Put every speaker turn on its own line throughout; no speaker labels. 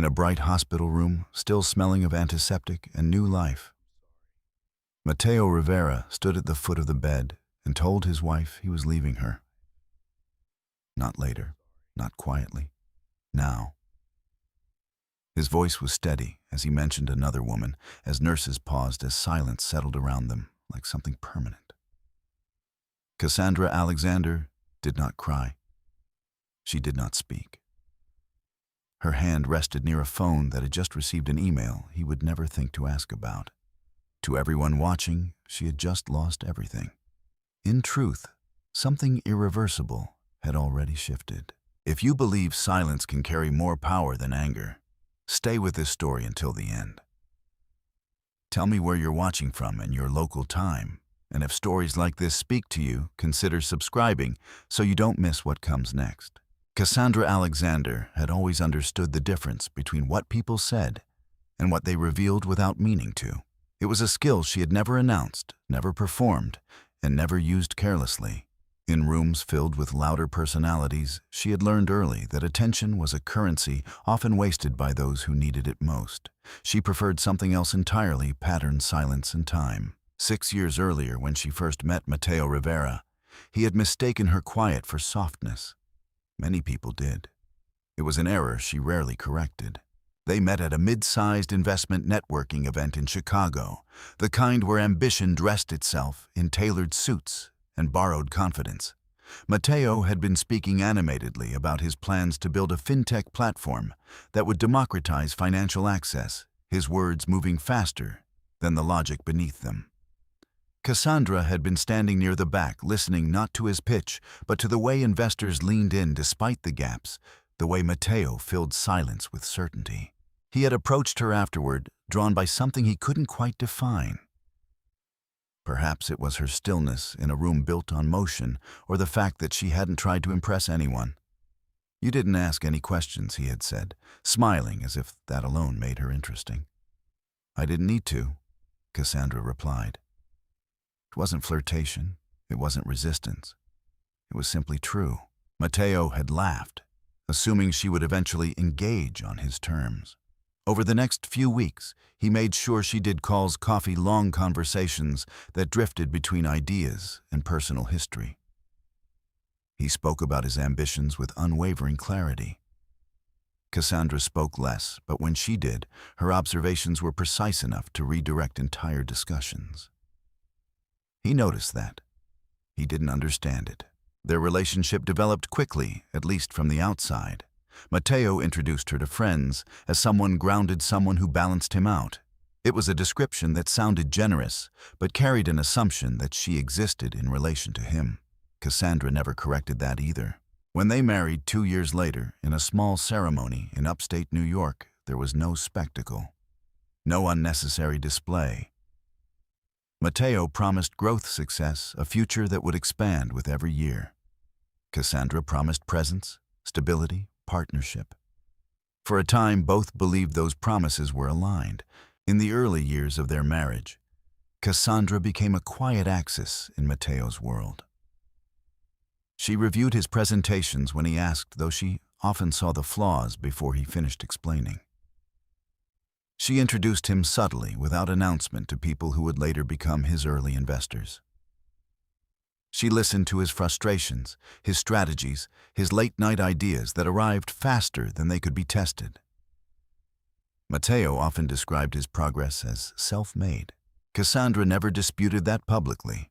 in a bright hospital room, still smelling of antiseptic and new life. Mateo Rivera stood at the foot of the bed and told his wife he was leaving her. Not later, not quietly, now. His voice was steady as he mentioned another woman, as nurses paused as silence settled around them like something permanent. Cassandra Alexander did not cry. She did not speak. Her hand rested near a phone that had just received an email he would never think to ask about. To everyone watching, she had just lost everything. In truth, something irreversible had already shifted. If you believe silence can carry more power than anger, stay with this story until the end. Tell me where you're watching from and your local time, and if stories like this speak to you, consider subscribing so you don't miss what comes next. Cassandra Alexander had always understood the difference between what people said and what they revealed without meaning to. It was a skill she had never announced, never performed, and never used carelessly. In rooms filled with louder personalities, she had learned early that attention was a currency often wasted by those who needed it most. She preferred something else entirely, pattern, silence, and time. 6 years earlier, when she first met Mateo Rivera, he had mistaken her quiet for softness. Many people did. It was an error she rarely corrected. They met at a mid-sized investment networking event in Chicago, the kind where ambition dressed itself in tailored suits and borrowed confidence. Matteo had been speaking animatedly about his plans to build a fintech platform that would democratize financial access, his words moving faster than the logic beneath them. Cassandra had been standing near the back, listening not to his pitch, but to the way investors leaned in despite the gaps, the way Matteo filled silence with certainty. He had approached her afterward, drawn by something he couldn't quite define. Perhaps it was her stillness in a room built on motion, or the fact that she hadn't tried to impress anyone. "You didn't ask any questions," he had said, smiling as if that alone made her interesting. "I didn't need to," Cassandra replied. It wasn't flirtation, it wasn't resistance. It was simply true. Matteo had laughed, assuming she would eventually engage on his terms. Over the next few weeks, he made sure she did calls, coffee, long conversations that drifted between ideas and personal history. He spoke about his ambitions with unwavering clarity. Cassandra spoke less, but when she did, her observations were precise enough to redirect entire discussions. He noticed that. He didn't understand it. Their relationship developed quickly, at least from the outside. Matteo introduced her to friends as someone grounded, someone who balanced him out. It was a description that sounded generous, but carried an assumption that she existed in relation to him. Cassandra never corrected that either. When they married 2 years later, in a small ceremony in upstate New York, there was no spectacle, no unnecessary display. Matteo promised growth success, a future that would expand with every year. Cassandra promised presence, stability, partnership. For a time, both believed those promises were aligned. In the early years of their marriage, Cassandra became a quiet axis in Matteo's world. She reviewed his presentations when he asked, though she often saw the flaws before he finished explaining. She introduced him subtly, without announcement, to people who would later become his early investors. She listened to his frustrations, his strategies, his late-night ideas that arrived faster than they could be tested. Matteo often described his progress as self-made. Cassandra never disputed that publicly.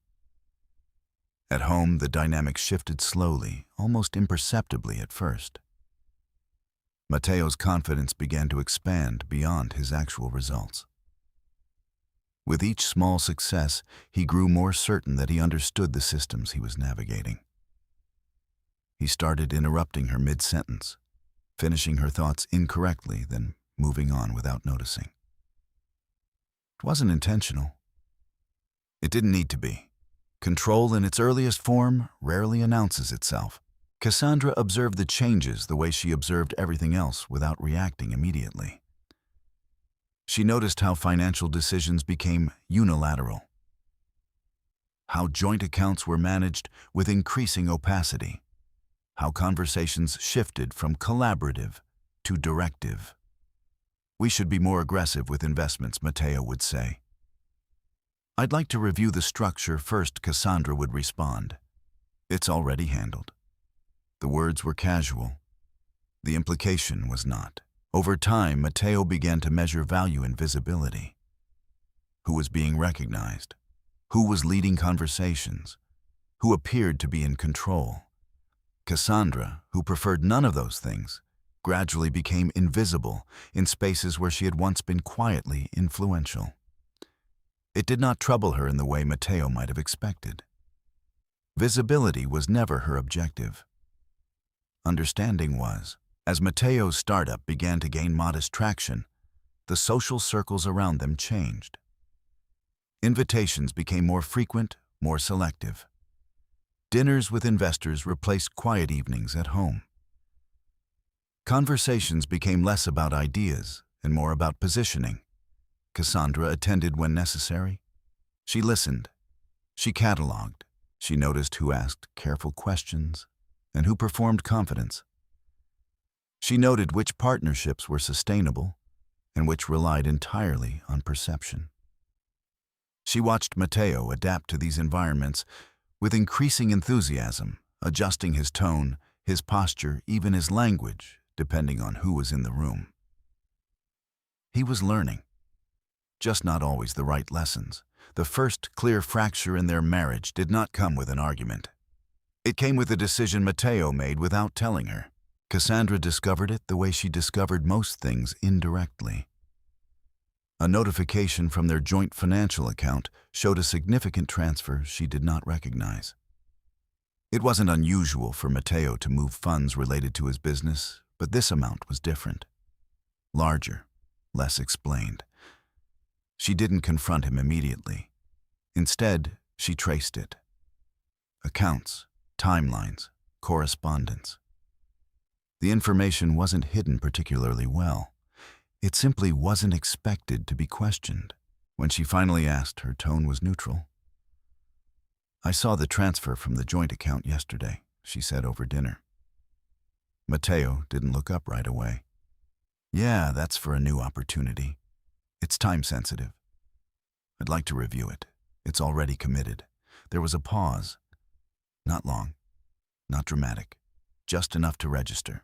At home, the dynamic shifted slowly, almost imperceptibly at first. Matteo's confidence began to expand beyond his actual results. With each small success, he grew more certain that he understood the systems he was navigating. He started interrupting her mid-sentence, finishing her thoughts incorrectly, then moving on without noticing. It wasn't intentional. It didn't need to be. Control in its earliest form rarely announces itself. Cassandra observed the changes the way she observed everything else without reacting immediately. She noticed how financial decisions became unilateral, how joint accounts were managed with increasing opacity, how conversations shifted from collaborative to directive. We should be more aggressive with investments, Matteo would say. I'd like to review the structure first, Cassandra would respond. It's already handled. The words were casual. The implication was not. Over time, Matteo began to measure value in visibility. Who was being recognized? Who was leading conversations? Who appeared to be in control? Cassandra, who preferred none of those things, gradually became invisible in spaces where she had once been quietly influential. It did not trouble her in the way Matteo might have expected. Visibility was never her objective. Understanding was. As Matteo's startup began to gain modest traction, the social circles around them changed. Invitations became more frequent, more selective. Dinners with investors replaced quiet evenings at home. Conversations became less about ideas and more about positioning. Cassandra attended when necessary. She listened. She cataloged. She noticed who asked careful questions and who performed confidence. She noted which partnerships were sustainable and which relied entirely on perception. She watched Matteo adapt to these environments with increasing enthusiasm, adjusting his tone, his posture, even his language, depending on who was in the room. He was learning, just not always the right lessons. The first clear fracture in their marriage did not come with an argument. It came with a decision Matteo made without telling her. Cassandra discovered it the way she discovered most things indirectly. A notification from their joint financial account showed a significant transfer she did not recognize. It wasn't unusual for Matteo to move funds related to his business, but this amount was different. Larger, less explained. She didn't confront him immediately. Instead, she traced it. Accounts, timelines, correspondence. The information wasn't hidden particularly well. It simply wasn't expected to be questioned. When she finally asked, her tone was neutral. I saw the transfer from the joint account yesterday, she said over dinner. Matteo didn't look up right away. Yeah, that's for a new opportunity. It's time sensitive. I'd like to review it. It's already committed. There was a pause. Not long, not dramatic, just enough to register.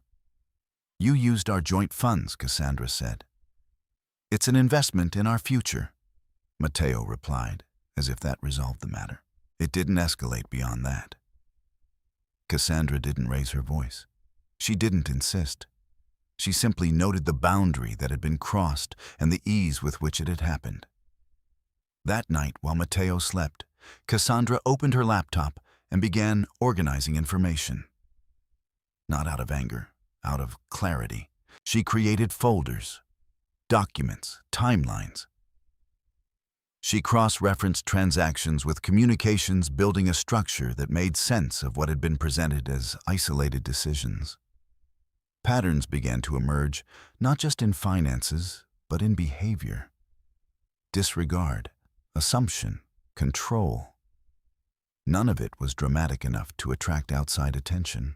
You used our joint funds, Cassandra said. It's an investment in our future, Matteo replied, as if that resolved the matter. It didn't escalate beyond that. Cassandra didn't raise her voice. She didn't insist. She simply noted the boundary that had been crossed and the ease with which it had happened. That night, while Matteo slept, Cassandra opened her laptop and began organizing information. Not out of anger, out of clarity. She created folders, documents, timelines. She cross-referenced transactions with communications, building a structure that made sense of what had been presented as isolated decisions. Patterns began to emerge, not just in finances, but in behavior. Disregard, assumption, control. None of it was dramatic enough to attract outside attention.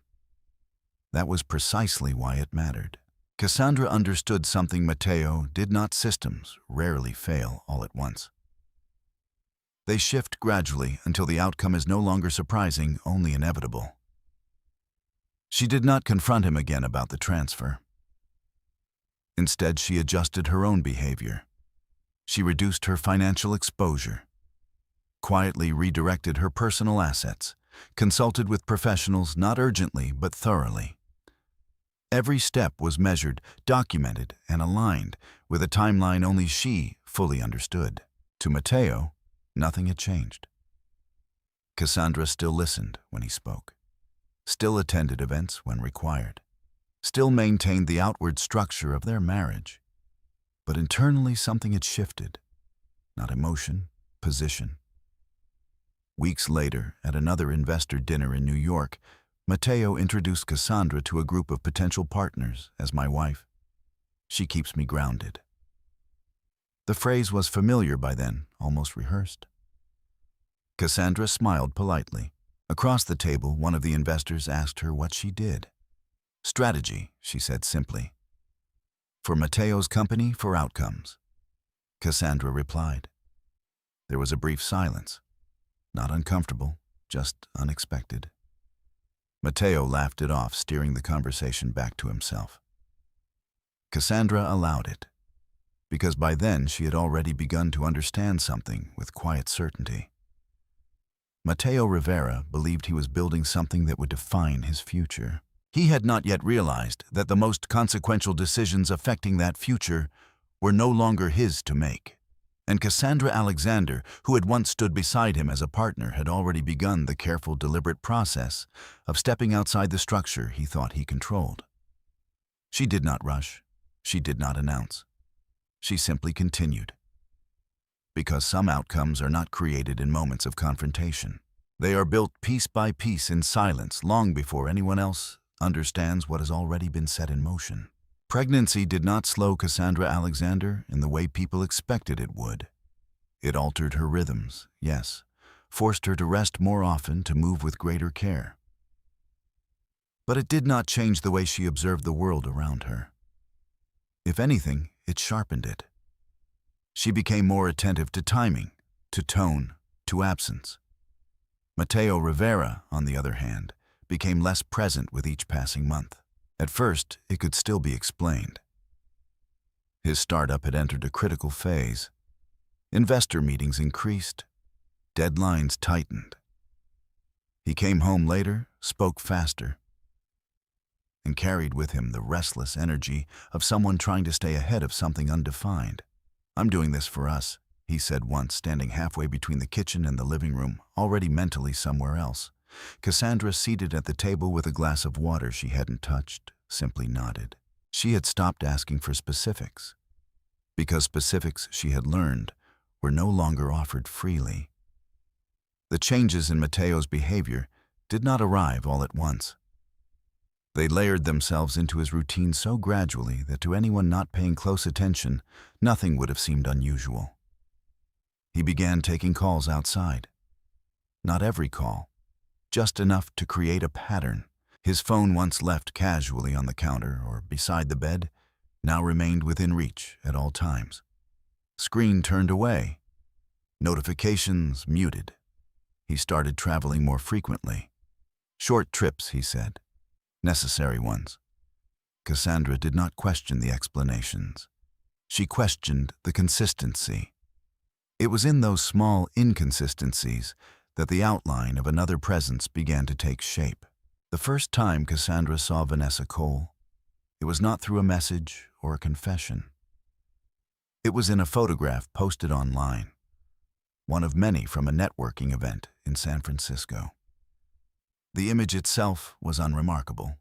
That was precisely why it mattered. Cassandra understood something Matteo did not. Systems rarely fail all at once. They shift gradually until the outcome is no longer surprising, only inevitable. She did not confront him again about the transfer. Instead, she adjusted her own behavior. She reduced her financial exposure, quietly redirected her personal assets, consulted with professionals not urgently but thoroughly. Every step was measured, documented, and aligned with a timeline only she fully understood. To Matteo, nothing had changed. Cassandra still listened when he spoke, still attended events when required, still maintained the outward structure of their marriage. But internally something had shifted, not emotion, position. Weeks later, at another investor dinner in New York, Matteo introduced Cassandra to a group of potential partners as my wife. She keeps me grounded. The phrase was familiar by then, almost rehearsed. Cassandra smiled politely. Across the table, one of the investors asked her what she did. Strategy, she said simply. For Mateo's company, for outcomes, Cassandra replied. There was a brief silence. Not uncomfortable, just unexpected. Matteo laughed it off, steering the conversation back to himself. Cassandra allowed it, because by then she had already begun to understand something with quiet certainty. Mateo Rivera believed he was building something that would define his future. He had not yet realized that the most consequential decisions affecting that future were no longer his to make. And Cassandra Alexander, who had once stood beside him as a partner, had already begun the careful, deliberate process of stepping outside the structure he thought he controlled. She did not rush. She did not announce. She simply continued. Because some outcomes are not created in moments of confrontation. They are built piece by piece in silence long before anyone else understands what has already been set in motion. Pregnancy did not slow Cassandra Alexander in the way people expected it would. It altered her rhythms, yes, forced her to rest more often, to move with greater care. But it did not change the way she observed the world around her. If anything, it sharpened it. She became more attentive to timing, to tone, to absence. Mateo Rivera, on the other hand, became less present with each passing month. At first, it could still be explained. His startup had entered a critical phase. Investor meetings increased. Deadlines tightened. He came home later, spoke faster, and carried with him the restless energy of someone trying to stay ahead of something undefined. "I'm doing this for us," he said once, standing halfway between the kitchen and the living room, already mentally somewhere else. Cassandra, seated at the table with a glass of water she hadn't touched, simply nodded. She had stopped asking for specifics, because specifics, she had learned, were no longer offered freely. The changes in Mateo's behavior did not arrive all at once. They layered themselves into his routine so gradually that to anyone not paying close attention, nothing would have seemed unusual. He began taking calls outside. Not every call, just enough to create a pattern. His phone, once left casually on the counter or beside the bed, now remained within reach at all times. Screen turned away. Notifications muted. He started traveling more frequently. Short trips, he said. Necessary ones. Cassandra did not question the explanations. She questioned the consistency. It was in those small inconsistencies that the outline of another presence began to take shape. The first time Cassandra saw Vanessa Cole, it was not through a message or a confession. It was in a photograph posted online, one of many from a networking event in San Francisco. The image itself was unremarkable.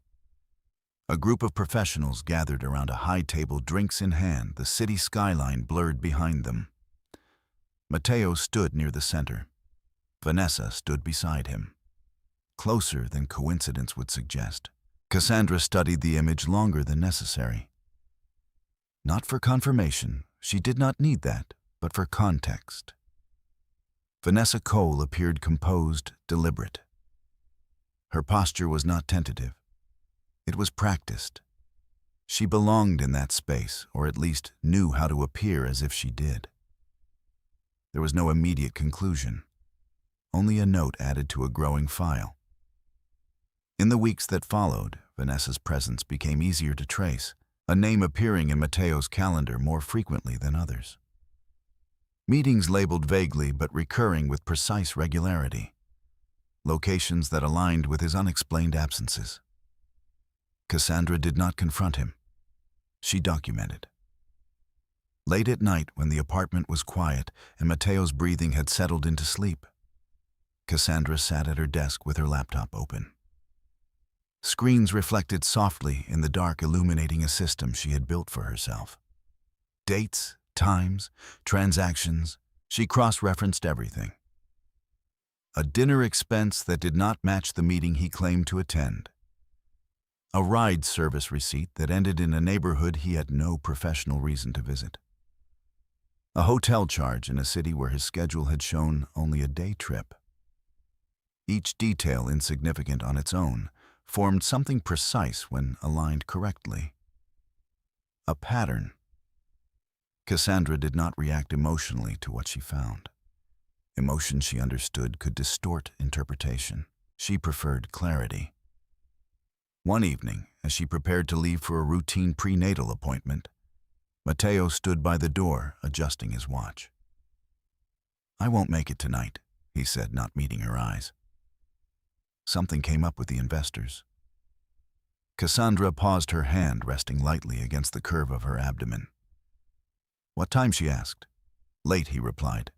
A group of professionals gathered around a high table, drinks in hand, the city skyline blurred behind them. Matteo stood near the center. Vanessa stood beside him, closer than coincidence would suggest. Cassandra studied the image longer than necessary. Not for confirmation, she did not need that, but for context. Vanessa Cole appeared composed, deliberate. Her posture was not tentative. It was practiced. She belonged in that space, or at least knew how to appear as if she did. There was no immediate conclusion, only a note added to a growing file. In the weeks that followed, Vanessa's presence became easier to trace, a name appearing in Mateo's calendar more frequently than others. Meetings labeled vaguely but recurring with precise regularity. Locations that aligned with his unexplained absences. Cassandra did not confront him. She documented. Late at night, when the apartment was quiet and Mateo's breathing had settled into sleep, Cassandra sat at her desk with her laptop open. Screens reflected softly in the dark, illuminating a system she had built for herself. Dates, times, transactions, she cross-referenced everything. A dinner expense that did not match the meeting he claimed to attend. A ride service receipt that ended in a neighborhood he had no professional reason to visit. A hotel charge in a city where his schedule had shown only a day trip. Each detail, insignificant on its own, formed something precise when aligned correctly. a pattern. Cassandra did not react emotionally to what she found. Emotion, she understood, could distort interpretation. She preferred clarity. One evening, as she prepared to leave for a routine prenatal appointment, Matteo stood by the door, adjusting his watch. "I won't make it tonight," he said, not meeting her eyes. Something came up with the investors. Cassandra paused, her hand resting lightly against the curve of her abdomen. "What time?" she asked. "Late," he replied.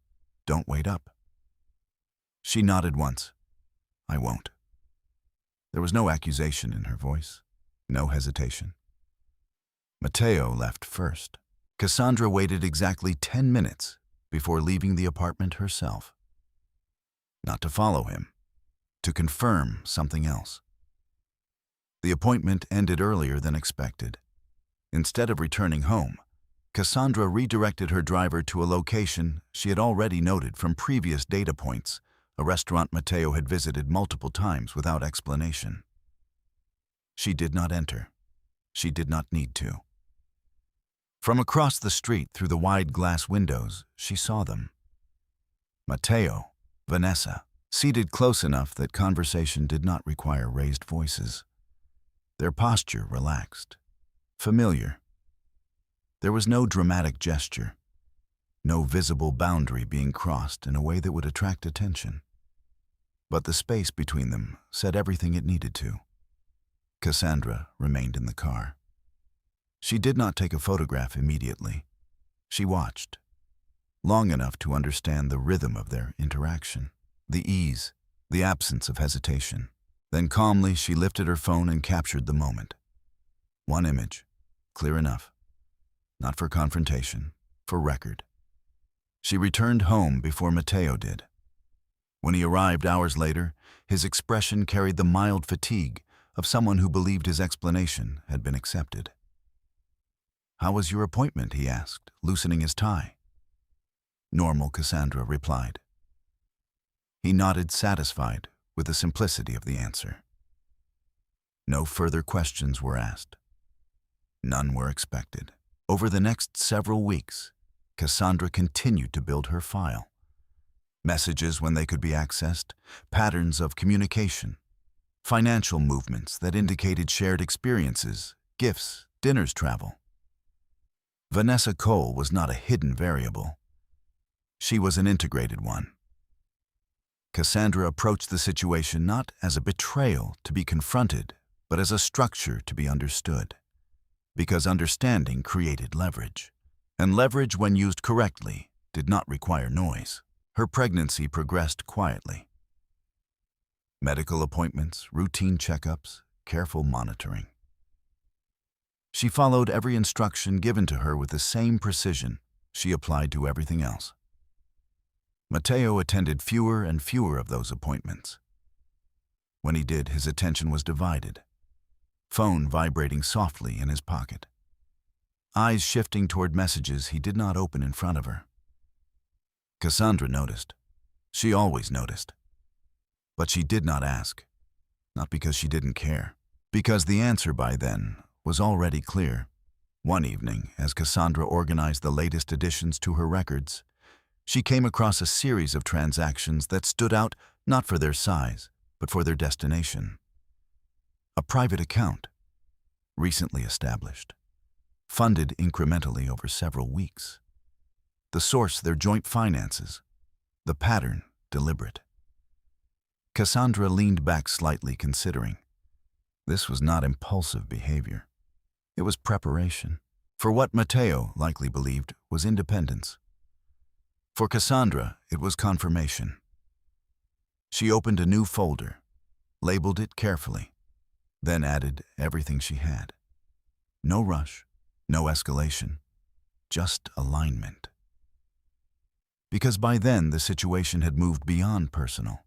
"Don't wait up." She nodded once. "I won't." There was no accusation in her voice, no hesitation. Matteo left first. Cassandra waited exactly 10 minutes before leaving the apartment herself. Not to follow him, to confirm something else. The appointment ended earlier than expected. Instead of returning home, Cassandra redirected her driver to a location she had already noted from previous data points, a restaurant Matteo had visited multiple times without explanation. She did not enter. She did not need to. From across the street through the wide glass windows, she saw them. Matteo, Vanessa, seated close enough that conversation did not require raised voices. Their posture relaxed, familiar. There was no dramatic gesture, no visible boundary being crossed in a way that would attract attention. But the space between them said everything it needed to. Cassandra remained in the car. She did not take a photograph immediately. She watched, long enough to understand the rhythm of their interaction, the ease, the absence of hesitation. Then calmly she lifted her phone and captured the moment. One image, clear enough. Not for confrontation, for record. She returned home before Matteo did. When he arrived hours later, his expression carried the mild fatigue of someone who believed his explanation had been accepted. "How was your appointment?" he asked, loosening his tie. "Normal," Cassandra replied. He nodded, satisfied with the simplicity of the answer. No further questions were asked. None were expected. Over the next several weeks, Cassandra continued to build her file. Messages when they could be accessed, patterns of communication, financial movements that indicated shared experiences, gifts, dinners, travel. Vanessa Cole was not a hidden variable. She was an integrated one. Cassandra approached the situation not as a betrayal to be confronted, but as a structure to be understood. Because understanding created leverage. And leverage, when used correctly, did not require noise. Her pregnancy progressed quietly. Medical appointments, routine checkups, careful monitoring. She followed every instruction given to her with the same precision she applied to everything else. Matteo attended fewer and fewer of those appointments. When he did, his attention was divided, phone vibrating softly in his pocket, eyes shifting toward messages he did not open in front of her. Cassandra noticed. She always noticed. But she did not ask, not because she didn't care, because the answer by then was already clear. One evening, as Cassandra organized the latest additions to her records, she came across a series of transactions that stood out not for their size, but for their destination. A private account, recently established, funded incrementally over several weeks. The source, their joint finances. The pattern, deliberate. Cassandra leaned back slightly, considering. This was not impulsive behavior. It was preparation for what Matteo likely believed was independence. For Cassandra, it was confirmation. She opened a new folder, labeled it carefully, then added everything she had. No rush, no escalation, just alignment. Because by then the situation had moved beyond personal.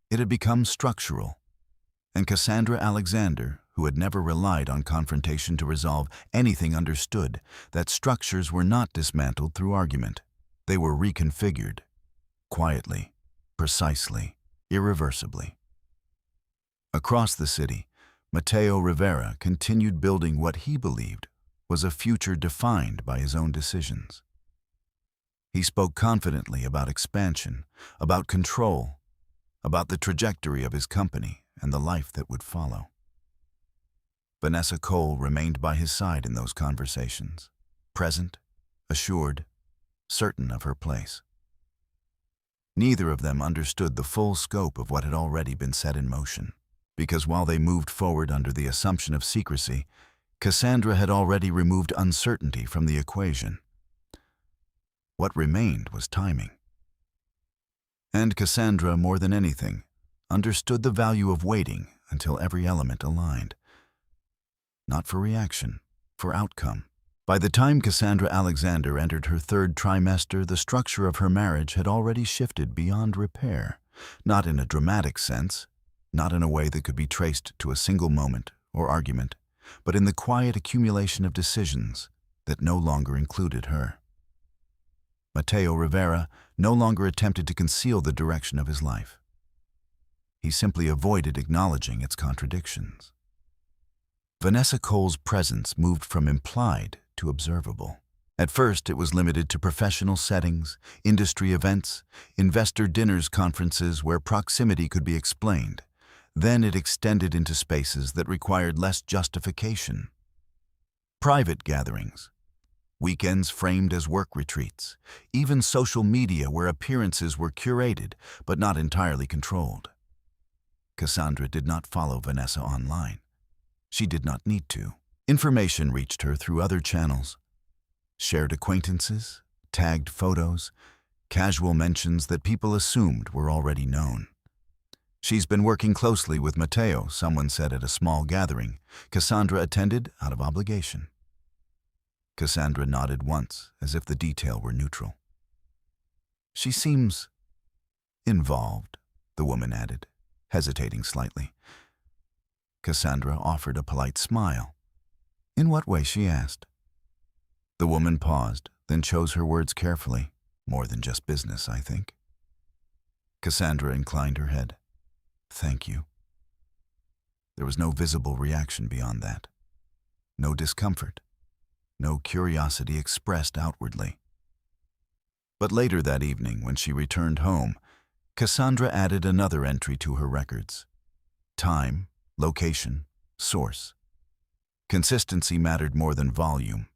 It had become structural. And Cassandra Alexander, who had never relied on confrontation to resolve anything, understood that structures were not dismantled through argument. They were reconfigured, quietly, precisely, irreversibly. Across the city, Mateo Rivera continued building what he believed was a future defined by his own decisions. He spoke confidently about expansion, about control, about the trajectory of his company and the life that would follow. Vanessa Cole remained by his side in those conversations, present, assured, certain of her place. Neither of them understood the full scope of what had already been set in motion, because while they moved forward under the assumption of secrecy, Cassandra had already removed uncertainty from the equation. What remained was timing. And Cassandra, more than anything, understood the value of waiting until every element aligned. Not for reaction, for outcome. By the time Cassandra Alexander entered her third trimester, the structure of her marriage had already shifted beyond repair, not in a dramatic sense, not in a way that could be traced to a single moment or argument, but in the quiet accumulation of decisions that no longer included her. Mateo Rivera no longer attempted to conceal the direction of his life. He simply avoided acknowledging its contradictions. Vanessa Cole's presence moved from implied to observable. At first, it was limited to professional settings, industry events, investor dinners, conferences where proximity could be explained. Then it extended into spaces that required less justification. Private gatherings, weekends framed as work retreats, even social media where appearances were curated but not entirely controlled. Cassandra did not follow Vanessa online. She did not need to. Information reached her through other channels. Shared acquaintances, tagged photos, casual mentions that people assumed were already known. "She's been working closely with Matteo," someone said at a small gathering. Cassandra attended out of obligation. Cassandra nodded once, as if the detail were neutral. "She seems involved," the woman added, hesitating slightly. Cassandra offered a polite smile. "In what way?" she asked. The woman paused, then chose her words carefully. "More than just business, I think." Cassandra inclined her head. "Thank you." There was no visible reaction beyond that. No discomfort. No curiosity expressed outwardly. But later that evening, when she returned home, Cassandra added another entry to her records. Time, location, source. Consistency mattered more than volume.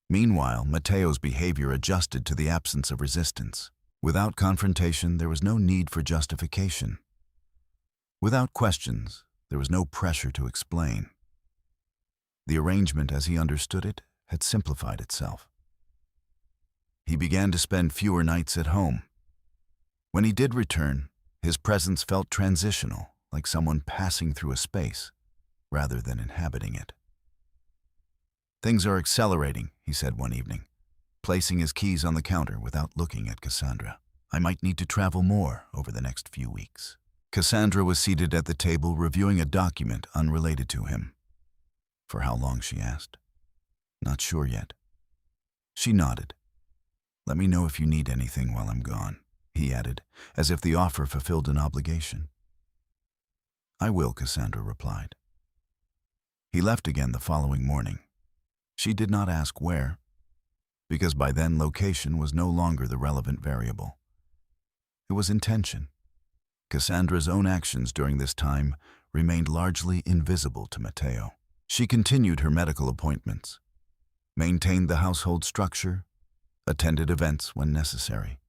Meanwhile, Matteo's behavior adjusted to the absence of resistance. Without confrontation, there was no need for justification. Without questions, there was no pressure to explain. The arrangement, as he understood it, had simplified itself. He began to spend fewer nights at home. When he did return, his presence felt transitional, like someone passing through a space, rather than inhabiting it. "Things are accelerating," he said one evening, placing his keys on the counter without looking at Cassandra. "I might need to travel more over the next few weeks." Cassandra was seated at the table reviewing a document unrelated to him. "For how long?" she asked. "Not sure yet." She nodded. "Let me know if you need anything while I'm gone," he added, as if the offer fulfilled an obligation. "I will," Cassandra replied. He left again the following morning. She did not ask where, because by then location was no longer the relevant variable. It was intention. Cassandra's own actions during this time remained largely invisible to Matteo. She continued her medical appointments, maintained the household structure, attended events when necessary.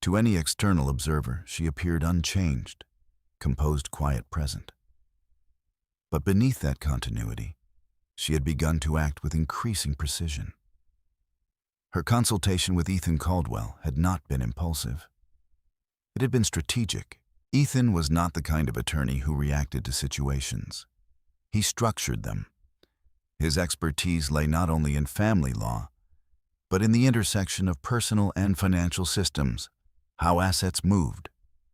To any external observer, she appeared unchanged, composed, quiet, present. But beneath that continuity, she had begun to act with increasing precision. Her consultation with Ethan Caldwell had not been impulsive. It had been strategic. Ethan was not the kind of attorney who reacted to situations. He structured them. His expertise lay not only in family law, but in the intersection of personal and financial systems, how assets moved,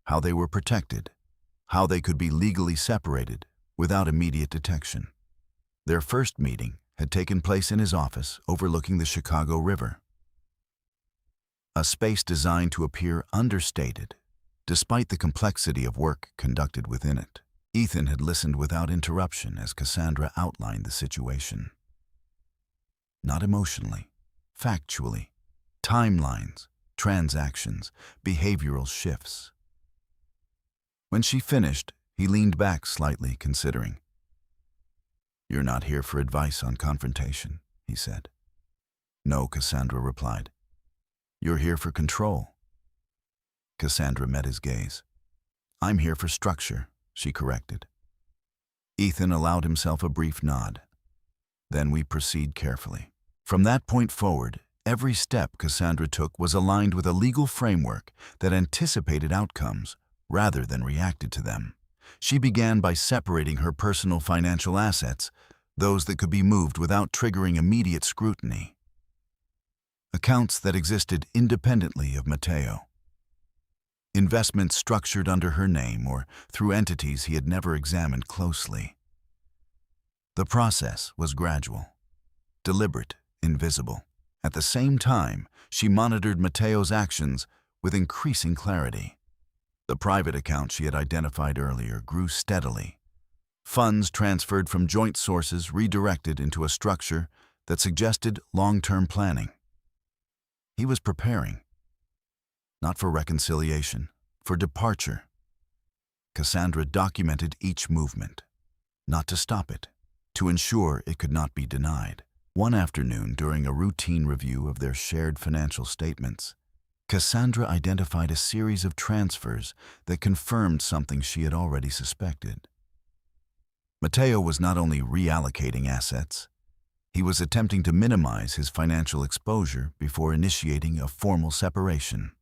how they were protected, how they could be legally separated without immediate detection. Their first meeting had taken place in his office overlooking the Chicago River, a space designed to appear understated, despite the complexity of work conducted within it. Ethan had listened without interruption as Cassandra outlined the situation. not emotionally, factually, timelines, transactions, behavioral shifts. When she finished, he leaned back slightly, considering. "You're not here for advice on confrontation," he said. "No," Cassandra replied. "You're here for control." Cassandra met his gaze. "I'm here for structure," she corrected. Ethan allowed himself a brief nod. "Then we proceed carefully." From that point forward, every step Cassandra took was aligned with a legal framework that anticipated outcomes rather than reacted to them. She began by separating her personal financial assets, those that could be moved without triggering immediate scrutiny. Accounts that existed independently of Matteo. Investments structured under her name or through entities he had never examined closely. The process was gradual, deliberate, invisible. At the same time, she monitored Matteo's actions with increasing clarity. The private account she had identified earlier grew steadily. Funds transferred from joint sources redirected into a structure that suggested long-term planning. He was preparing, not for reconciliation, for departure. Cassandra documented each movement, not to stop it, to ensure it could not be denied. One afternoon, during a routine review of their shared financial statements, Cassandra identified a series of transfers that confirmed something she had already suspected. Matteo was not only reallocating assets, he was attempting to minimize his financial exposure before initiating a formal separation.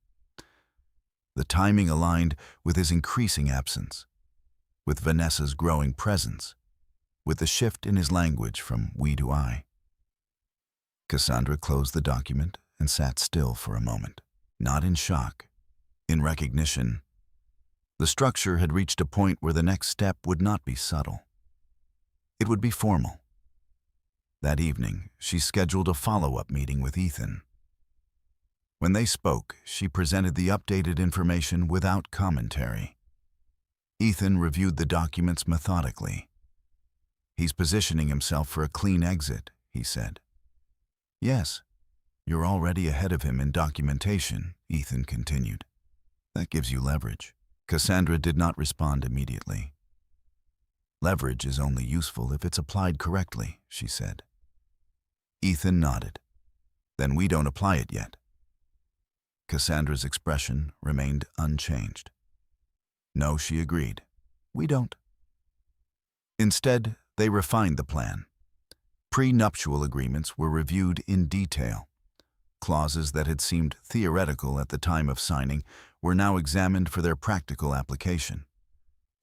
The timing aligned with his increasing absence, with Vanessa's growing presence, with the shift in his language from we to I. Cassandra closed the document and sat still for a moment, not in shock, in recognition. The structure had reached a point where the next step would not be subtle. It would be formal. That evening, she scheduled a follow-up meeting with Ethan. When they spoke, she presented the updated information without commentary. Ethan reviewed the documents methodically. "He's positioning himself for a clean exit," he said. "Yes, you're already ahead of him in documentation," Ethan continued. "That gives you leverage." Cassandra did not respond immediately. "Leverage is only useful if it's applied correctly," she said. Ethan nodded. "Then we don't apply it yet." Cassandra's expression remained unchanged. "No," she agreed. "We don't." Instead, they refined the plan. Prenuptial agreements were reviewed in detail. Clauses that had seemed theoretical at the time of signing were now examined for their practical application.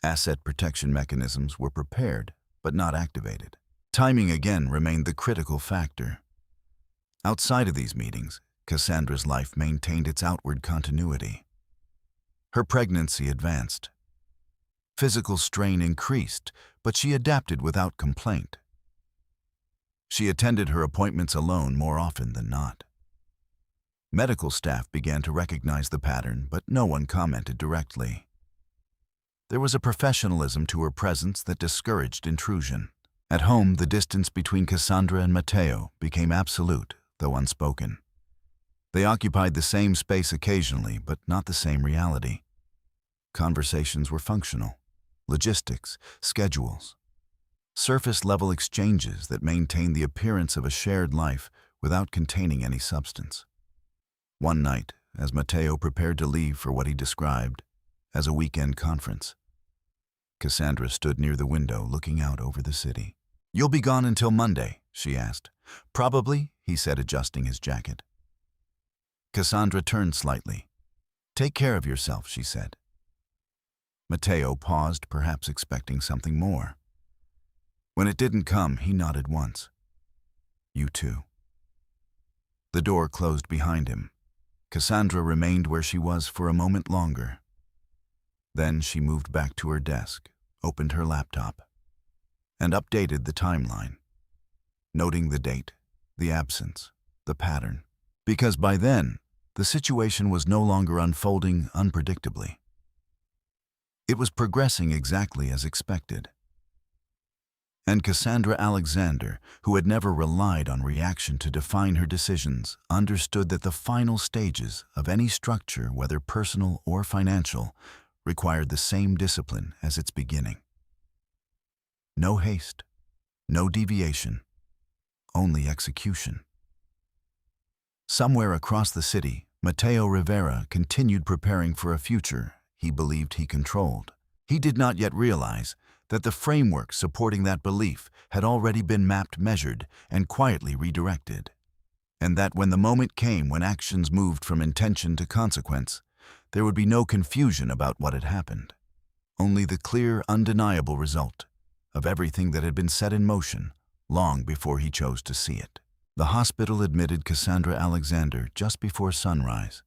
Asset protection mechanisms were prepared, but not activated. Timing again remained the critical factor. Outside of these meetings, Cassandra's life maintained its outward continuity. Her pregnancy advanced. Physical strain increased, but she adapted without complaint. She attended her appointments alone more often than not. Medical staff began to recognize the pattern, but no one commented directly. There was a professionalism to her presence that discouraged intrusion. At home, the distance between Cassandra and Matteo became absolute, though unspoken. They occupied the same space occasionally, but not the same reality. Conversations were functional, logistics, schedules, surface-level exchanges that maintained the appearance of a shared life without containing any substance. One night, as Matteo prepared to leave for what he described as a weekend conference, Cassandra stood near the window looking out over the city. "You'll be gone until Monday?" she asked. "Probably," he said, adjusting his jacket. Cassandra turned slightly. "Take care of yourself," she said. Matteo paused, perhaps expecting something more. When it didn't come, he nodded once. "You too." The door closed behind him. Cassandra remained where she was for a moment longer. Then she moved back to her desk, opened her laptop, and updated the timeline, noting the date, the absence, the pattern, because by then, the situation was no longer unfolding unpredictably. It was progressing exactly as expected. And Cassandra Alexander, who had never relied on reaction to define her decisions, understood that the final stages of any structure, whether personal or financial, required the same discipline as its beginning. No haste, no deviation, only execution. Somewhere across the city, Mateo Rivera continued preparing for a future he believed he controlled. He did not yet realize that the framework supporting that belief had already been mapped, measured, and quietly redirected. And that when the moment came when actions moved from intention to consequence, there would be no confusion about what had happened. Only the clear, undeniable result of everything that had been set in motion long before he chose to see it. The hospital admitted Cassandra Alexander just before sunrise,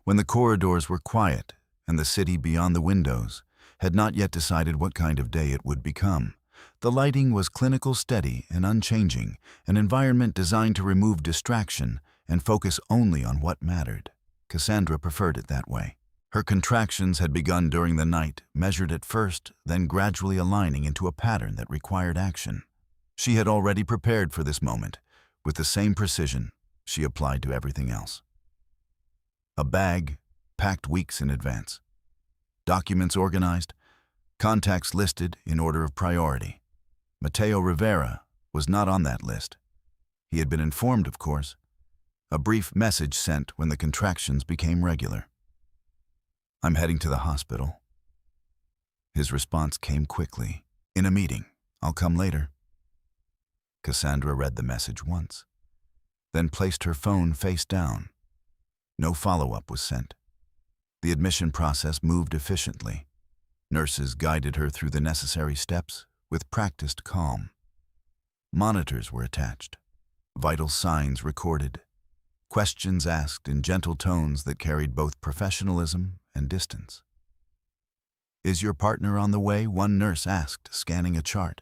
when the corridors were quiet and the city beyond the windows had not yet decided what kind of day it would become. The lighting was clinical, steady, and unchanging, an environment designed to remove distraction and focus only on what mattered. Cassandra preferred it that way. Her contractions had begun during the night, measured at first, then gradually aligning into a pattern that required action. She had already prepared for this moment, with the same precision she applied to everything else. A bag packed weeks in advance. Documents organized, contacts listed in order of priority. Mateo Rivera was not on that list. He had been informed, of course. A brief message sent when the contractions became regular. "I'm heading to the hospital." His response came quickly. "In a meeting. I'll come later." Cassandra read the message once, then placed her phone face down. No follow-up was sent. The admission process moved efficiently. Nurses guided her through the necessary steps with practiced calm. Monitors were attached, vital signs recorded, questions asked in gentle tones that carried both professionalism and distance. "Is your partner on the way?" one nurse asked, scanning a chart.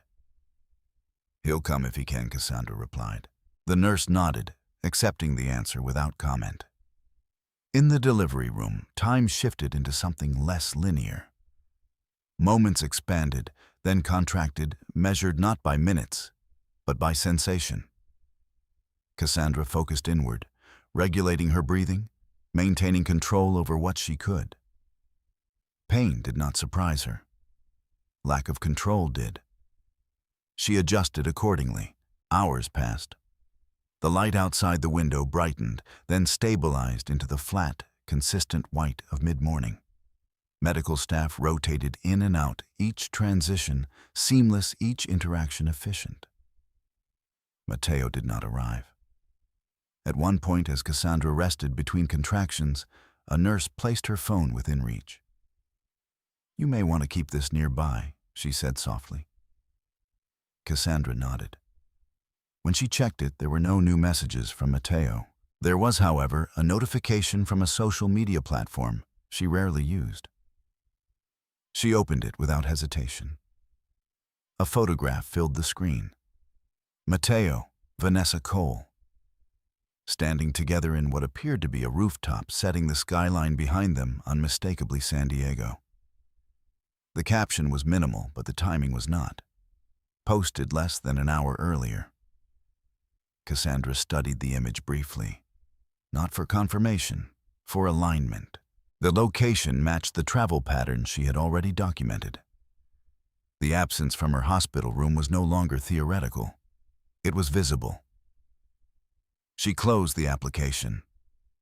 "He'll come if he can," Cassandra replied. The nurse nodded, accepting the answer without comment. In the delivery room, time shifted into something less linear. Moments expanded, then contracted, measured not by minutes, but by sensation. Cassandra focused inward, regulating her breathing, maintaining control over what she could. Pain did not surprise her. Lack of control did. She adjusted accordingly. Hours passed. The light outside the window brightened, then stabilized into the flat, consistent white of mid-morning. Medical staff rotated in and out, each transition seamless, each interaction efficient. Matteo did not arrive. At one point, as Cassandra rested between contractions, a nurse placed her phone within reach. "You may want to keep this nearby," she said softly. Cassandra nodded. When she checked it, there were no new messages from Matteo. There was, however, a notification from a social media platform she rarely used. She opened it without hesitation. A photograph filled the screen. Matteo, Vanessa Cole, standing together in what appeared to be a rooftop, setting the skyline behind them unmistakably San Diego. The caption was minimal, but the timing was not. Posted less than an hour earlier. Cassandra studied the image briefly. Not for confirmation, for alignment. The location matched the travel pattern she had already documented. The absence from her hospital room was no longer theoretical. It was visible. She closed the application,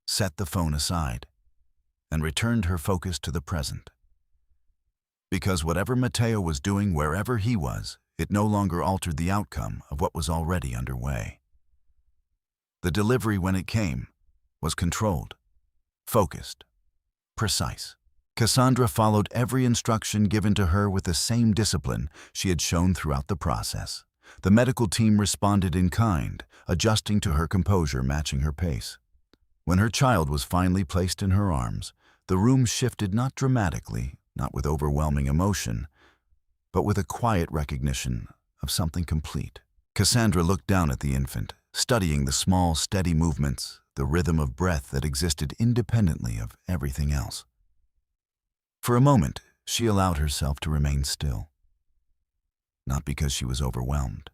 set the phone aside, and returned her focus to the present. Because whatever Matteo was doing wherever he was, it no longer altered the outcome of what was already underway. The delivery, when it came, was controlled, focused, precise. Cassandra followed every instruction given to her with the same discipline she had shown throughout the process. The medical team responded in kind, adjusting to her composure, matching her pace. When her child was finally placed in her arms, the room shifted not dramatically, not with overwhelming emotion, but with a quiet recognition of something complete. Cassandra looked down at the infant, studying the small, steady movements, the rhythm of breath that existed independently of everything else. For a moment, she allowed herself to remain still. not because she was overwhelmed,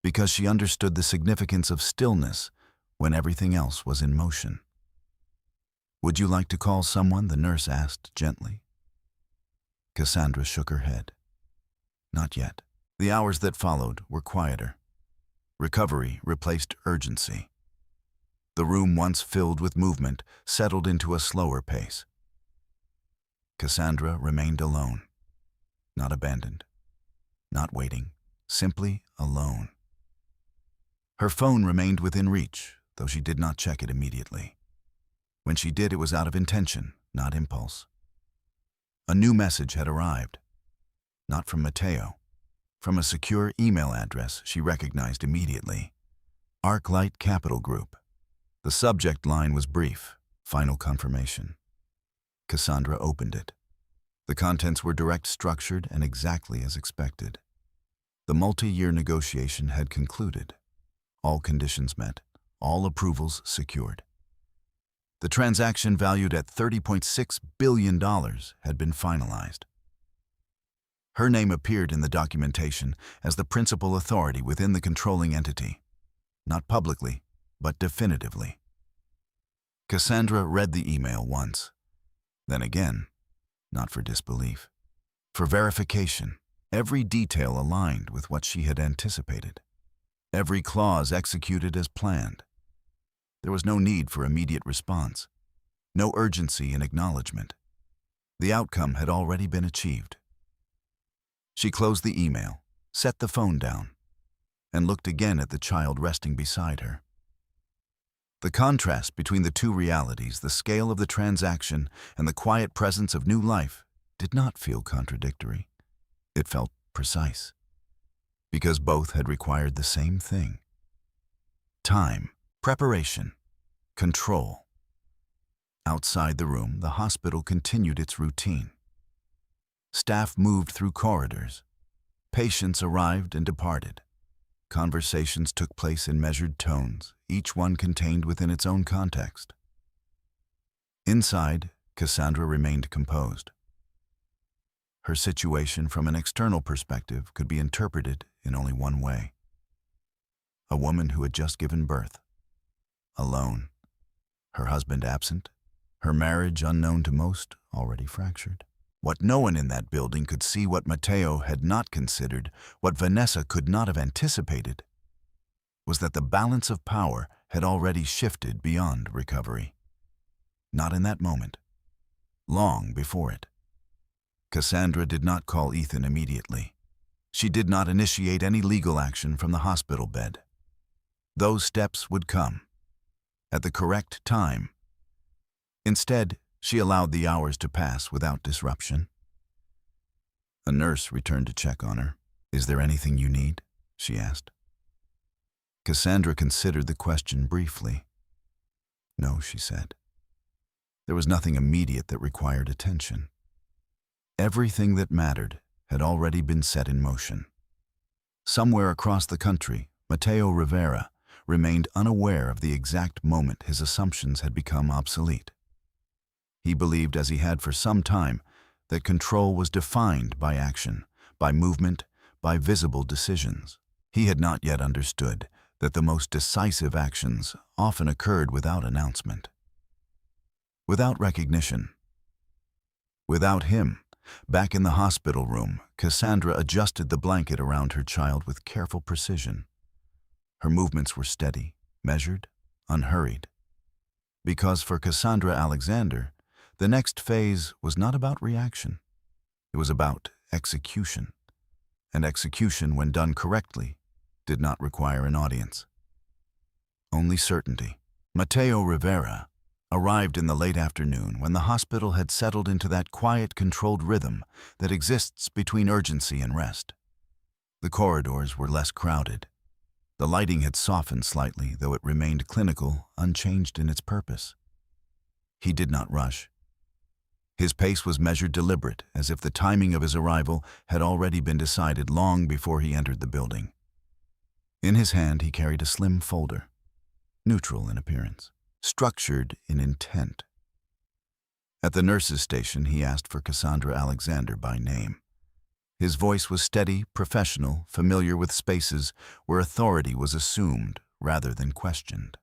because she understood the significance of stillness when everything else was in motion. "Would you like to call someone?" the nurse asked gently. Cassandra shook her head. Not yet. The hours that followed were quieter. Recovery replaced urgency. The room, once filled with movement, settled into a slower pace. Cassandra remained alone, not abandoned, not waiting, simply alone. Her phone remained within reach, though she did not check it immediately. When she did, it was out of intention, not impulse. A new message had arrived, not from Matteo, from a secure email address she recognized immediately. ArcLight Capital Group. The subject line was brief, final confirmation. Cassandra opened it. The contents were direct, structured, and exactly as expected. The multi-year negotiation had concluded. All conditions met, all approvals secured. The transaction, valued at $30.6 billion, had been finalized. Her name appeared in the documentation as the principal authority within the controlling entity, not publicly, but definitively. Cassandra read the email once, then again, not for disbelief, for verification. Every detail aligned with what she had anticipated. Every clause executed as planned. There was no need for immediate response, no urgency in acknowledgement. The outcome had already been achieved. She closed the email, set the phone down, and looked again at the child resting beside her. The contrast between the two realities, the scale of the transaction and the quiet presence of new life, did not feel contradictory. It felt precise, because both had required the same thing: time, preparation, control. Outside the room, the hospital continued its routine. Staff moved through corridors. Patients arrived and departed. Conversations took place in measured tones, each one contained within its own context. Inside, Cassandra remained composed. Her situation from an external perspective could be interpreted in only one way. A woman who had just given birth, alone, her husband absent, her marriage unknown to most, already fractured. What no one in that building could see, what Matteo had not considered, what Vanessa could not have anticipated, was that the balance of power had already shifted beyond recovery. Not in that moment, long before it. Cassandra did not call Ethan immediately. She did not initiate any legal action from the hospital bed. Those steps would come, at the correct time. Instead, she allowed the hours to pass without disruption. A nurse returned to check on her. "Is there anything you need?" she asked. Cassandra considered the question briefly. "No," she said. There was nothing immediate that required attention. Everything that mattered had already been set in motion. Somewhere across the country, Mateo Rivera remained unaware of the exact moment his assumptions had become obsolete. He believed, as he had for some time, that control was defined by action, by movement, by visible decisions. He had not yet understood that the most decisive actions often occurred without announcement, without recognition. Without him, back in the hospital room, Cassandra adjusted the blanket around her child with careful precision. Her movements were steady, measured, unhurried. Because for Cassandra Alexander, the next phase was not about reaction. It was about execution. And execution, when done correctly, did not require an audience. Only certainty. Mateo Rivera arrived in the late afternoon when the hospital had settled into that quiet, controlled rhythm that exists between urgency and rest. The corridors were less crowded. The lighting had softened slightly, though it remained clinical, unchanged in its purpose. He did not rush. His pace was measured, deliberate, as if the timing of his arrival had already been decided long before he entered the building. In his hand, he carried a slim folder, neutral in appearance, structured in intent. At the nurse's station, he asked for Cassandra Alexander by name. His voice was steady, professional, familiar with spaces where authority was assumed rather than questioned.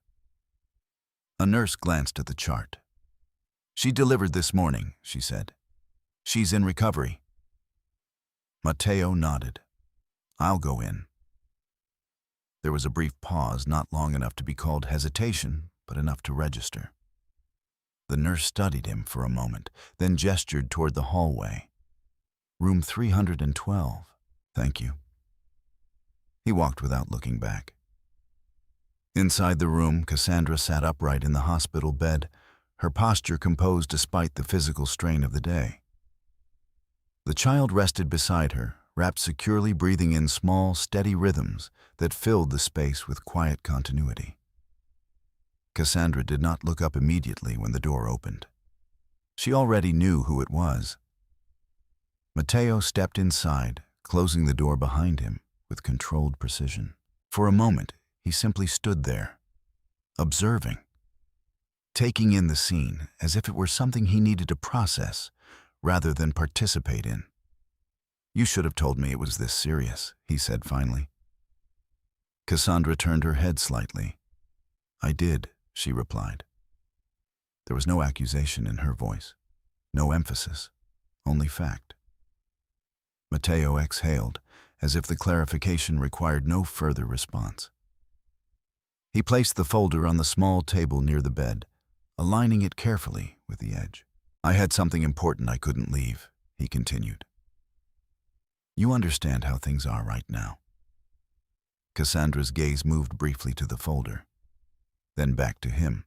A nurse glanced at the chart. "She delivered this morning," she said. "She's in recovery." Matteo nodded. "I'll go in." There was a brief pause, not long enough to be called hesitation, but enough to register. The nurse studied him for a moment, then gestured toward the hallway. "Room 312. Thank you." He walked without looking back. Inside the room, Cassandra sat upright in the hospital bed, her posture composed despite the physical strain of the day. The child rested beside her, wrapped securely, breathing in small, steady rhythms that filled the space with quiet continuity. Cassandra did not look up immediately when the door opened. She already knew who it was. Matteo stepped inside, closing the door behind him with controlled precision. For a moment, he simply stood there, observing, taking in the scene as if it were something he needed to process rather than participate in. "You should have told me it was this serious," he said finally. Cassandra turned her head slightly. "I did," she replied. There was no accusation in her voice, no emphasis, only fact. Matteo exhaled, as if the clarification required no further response. He placed the folder on the small table near the bed, aligning it carefully with the edge. "I had something important I couldn't leave," he continued. "You understand how things are right now." Cassandra's gaze moved briefly to the folder, then back to him.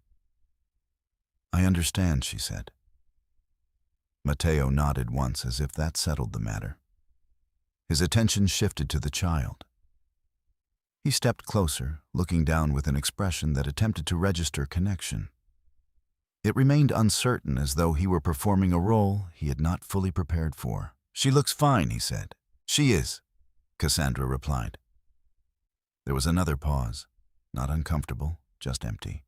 "I understand," she said. Matteo nodded once as if that settled the matter. His attention shifted to the child. He stepped closer, looking down with an expression that attempted to register connection. It remained uncertain, as though he were performing a role he had not fully prepared for. "She looks fine," he said. "She is," Cassandra replied. There was another pause, not uncomfortable, just empty.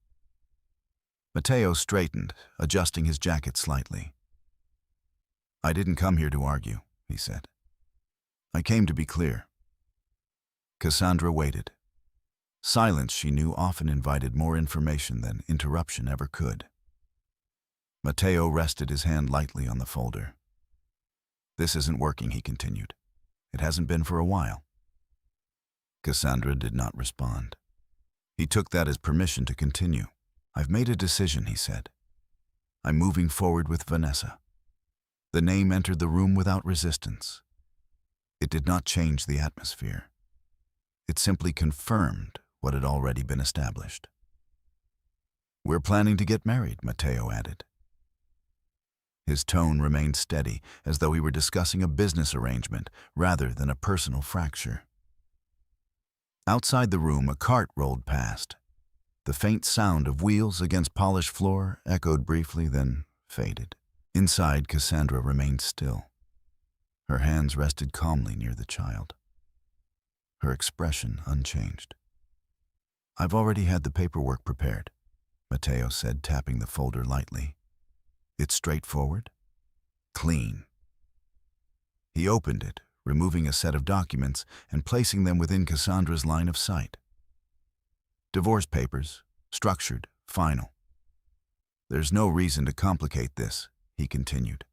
Matteo straightened, adjusting his jacket slightly. "I didn't come here to argue," he said. "I came to be clear." Cassandra waited. Silence, she knew, often invited more information than interruption ever could. Matteo rested his hand lightly on the folder. "This isn't working," he continued. "It hasn't been for a while." Cassandra did not respond. He took that as permission to continue. "I've made a decision," he said. "I'm moving forward with Vanessa." The name entered the room without resistance. It did not change the atmosphere. It simply confirmed what had already been established. "We're planning to get married," Matteo added. His tone remained steady, as though he were discussing a business arrangement rather than a personal fracture. Outside the room, a cart rolled past. The faint sound of wheels against polished floor echoed briefly, then faded. Inside, Cassandra remained still. Her hands rested calmly near the child, her expression unchanged. "I've already had the paperwork prepared," Matteo said, tapping the folder lightly. "It's straightforward, clean." He opened it, removing a set of documents and placing them within Cassandra's line of sight. "Divorce papers, structured, final. There's no reason to complicate this," he continued.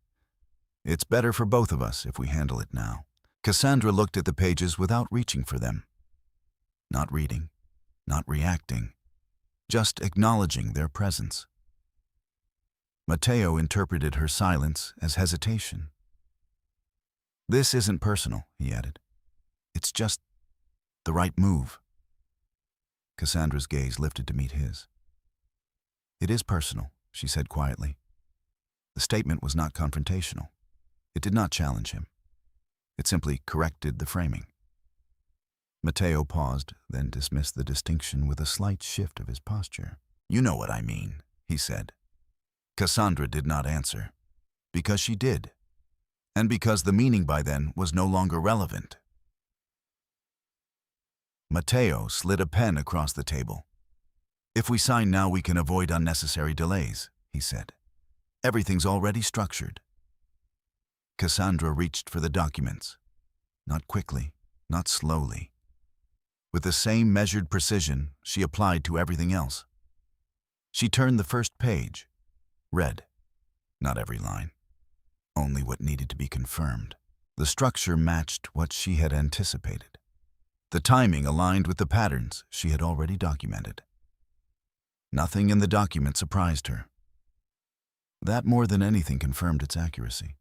"It's better for both of us if we handle it now." Cassandra looked at the pages without reaching for them. Not reading, not reacting, just acknowledging their presence. Matteo interpreted her silence as hesitation. "This isn't personal," he added. "It's just the right move." Cassandra's gaze lifted to meet his. "It is personal," she said quietly. The statement was not confrontational. It did not challenge him. It simply corrected the framing. Matteo paused, then dismissed the distinction with a slight shift of his posture. "You know what I mean," he said. Cassandra did not answer, because she did, and because the meaning by then was no longer relevant. Matteo slid a pen across the table. "If we sign now, we can avoid unnecessary delays," he said. "Everything's already structured." Cassandra reached for the documents. not quickly, not slowly. With the same measured precision she applied to everything else. She turned the first page, read, not every line, only what needed to be confirmed. The structure matched what she had anticipated. The timing aligned with the patterns she had already documented. Nothing in the document surprised her. That more than anything confirmed its accuracy.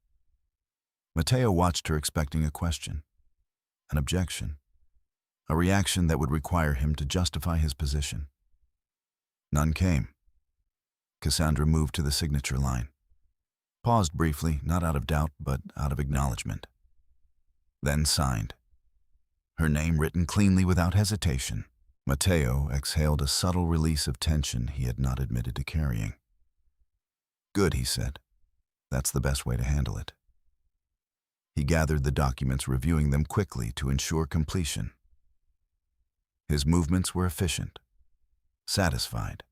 Matteo watched her expecting a question, an objection, a reaction that would require him to justify his position. None came. Cassandra moved to the signature line, paused briefly, not out of doubt, but out of acknowledgement. Then signed, her name written cleanly without hesitation. Matteo exhaled a subtle release of tension he had not admitted to carrying. "Good," he said. "That's the best way to handle it." He gathered the documents, reviewing them quickly to ensure completion. His movements were efficient, satisfied,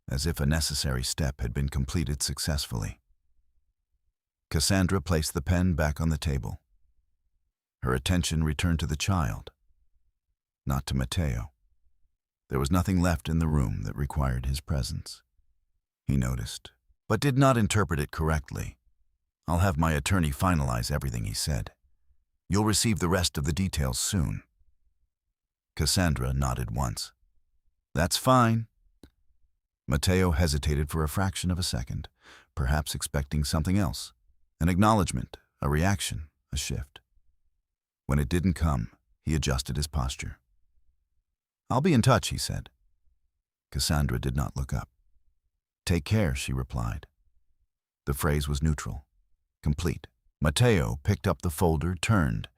as if a necessary step had been completed successfully. Cassandra placed the pen back on the table. Her attention returned to the child, not to Matteo. There was nothing left in the room that required his presence. He noticed, but did not interpret it correctly. "I'll have my attorney finalize everything," he said. "You'll receive the rest of the details soon." Cassandra nodded once. "That's fine." Matteo hesitated for a fraction of a second, perhaps expecting something else, an acknowledgement, a reaction, a shift. When it didn't come, he adjusted his posture. "I'll be in touch," he said. Cassandra did not look up. "Take care," she replied. The phrase was neutral, complete. Matteo picked up the folder, turned,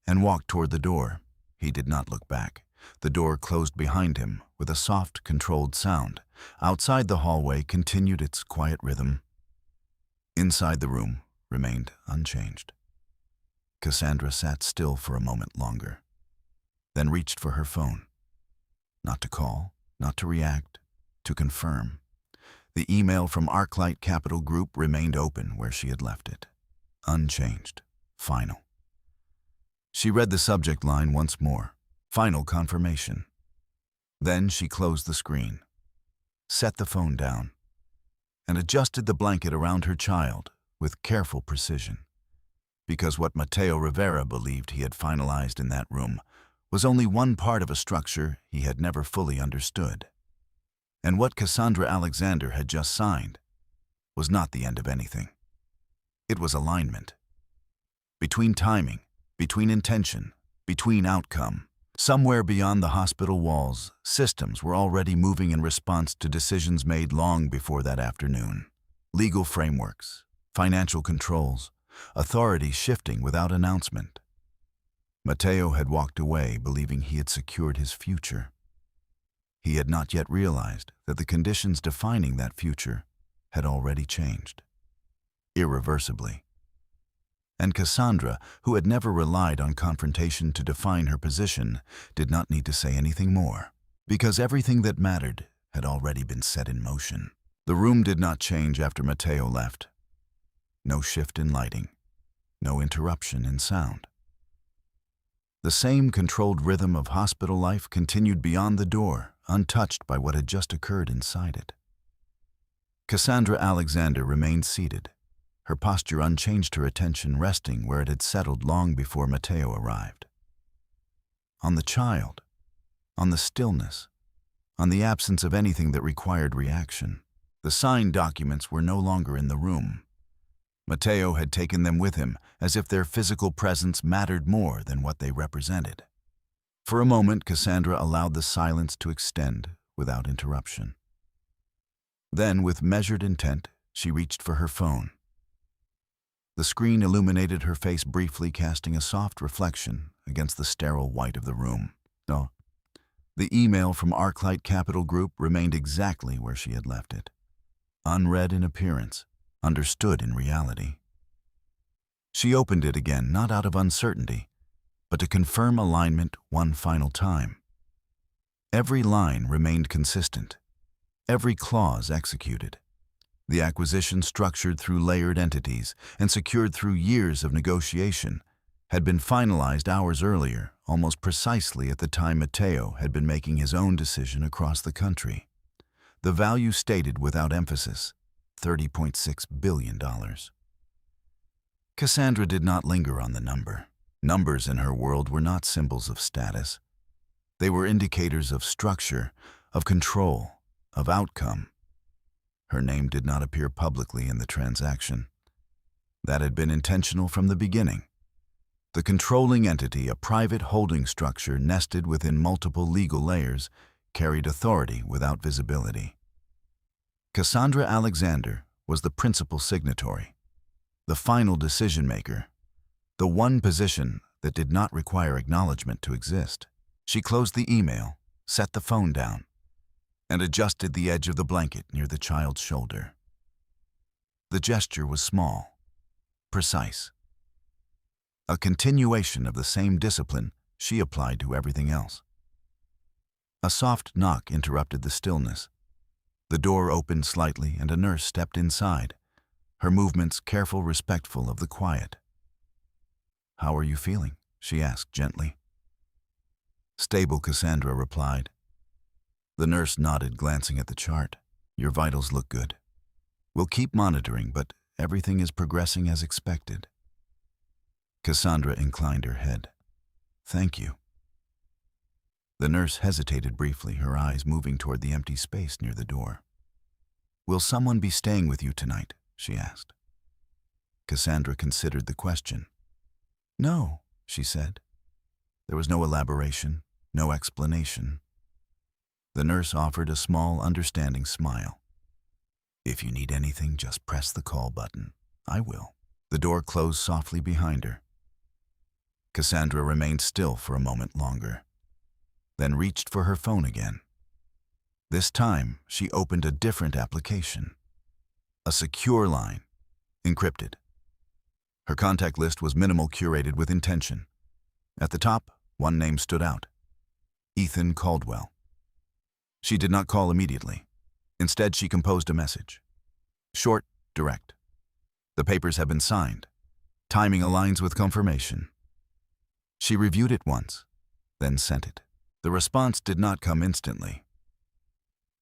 and walked toward the door. He did not look back. The door closed behind him with a soft, controlled sound. Outside the hallway continued its quiet rhythm. Inside the room remained unchanged. Cassandra sat still for a moment longer, then reached for her phone. Not to call, not to react, to confirm. The email from ArcLight Capital Group remained open where she had left it. Unchanged. Final. She read the subject line once more. Final confirmation. Then she closed the screen, set the phone down, and adjusted the blanket around her child with careful precision. Because what Mateo Rivera believed he had finalized in that room was only one part of a structure he had never fully understood. And what Cassandra Alexander had just signed was not the end of anything. It was alignment. Between timing, between intention, between outcome. Somewhere beyond the hospital walls, systems were already moving in response to decisions made long before that afternoon. Legal frameworks, financial controls, authority shifting without announcement. Matteo had walked away believing he had secured his future. He had not yet realized that the conditions defining that future had already changed, irreversibly. And Cassandra, who had never relied on confrontation to define her position, did not need to say anything more, because everything that mattered had already been set in motion. The room did not change after Matteo left. No shift in lighting, no interruption in sound. The same controlled rhythm of hospital life continued beyond the door, untouched by what had just occurred inside it. Cassandra Alexander remained seated, her posture unchanged, her attention resting where it had settled long before Matteo arrived. On the child, on the stillness, on the absence of anything that required reaction. The signed documents were no longer in the room. Matteo had taken them with him, as if their physical presence mattered more than what they represented. For a moment, Cassandra allowed the silence to extend without interruption. Then, with measured intent, she reached for her phone. The screen illuminated her face briefly, casting a soft reflection against the sterile white of the room. No. The email from ArcLight Capital Group remained exactly where she had left it. Unread in appearance, understood in reality. She opened it again, not out of uncertainty, but to confirm alignment one final time. Every line remained consistent, every clause executed. The acquisition, structured through layered entities and secured through years of negotiation, had been finalized hours earlier, almost precisely at the time Matteo had been making his own decision across the country. The value stated without emphasis, $30.6 billion. Cassandra did not linger on the number. Numbers in her world were not symbols of status. They were indicators of structure, of control, of outcome. Her name did not appear publicly in the transaction. That had been intentional from the beginning. The controlling entity, a private holding structure nested within multiple legal layers, carried authority without visibility. Cassandra Alexander was the principal signatory, the final decision-maker, the one position that did not require acknowledgement to exist. She closed the email, set the phone down, and adjusted the edge of the blanket near the child's shoulder. The gesture was small, precise. A continuation of the same discipline she applied to everything else. A soft knock interrupted the stillness. The door opened slightly and a nurse stepped inside, her movements careful, respectful of the quiet. "How are you feeling?" she asked gently. "Stable," Cassandra replied. The nurse nodded, glancing at the chart. "Your vitals look good. We'll keep monitoring, but everything is progressing as expected." Cassandra inclined her head. "Thank you." The nurse hesitated briefly, her eyes moving toward the empty space near the door. "Will someone be staying with you tonight?" she asked. Cassandra considered the question. "No," she said. There was no elaboration, no explanation. The nurse offered a small, understanding smile. "If you need anything, just press the call button. I will." The door closed softly behind her. Cassandra remained still for a moment longer, then reached for her phone again. This time, she opened a different application. A secure line, encrypted. Her contact list was minimal, curated with intention. At the top, one name stood out: Ethan Caldwell. She did not call immediately. Instead, she composed a message. Short, direct. "The papers have been signed. Timing aligns with confirmation." She reviewed it once, then sent it. The response did not come instantly.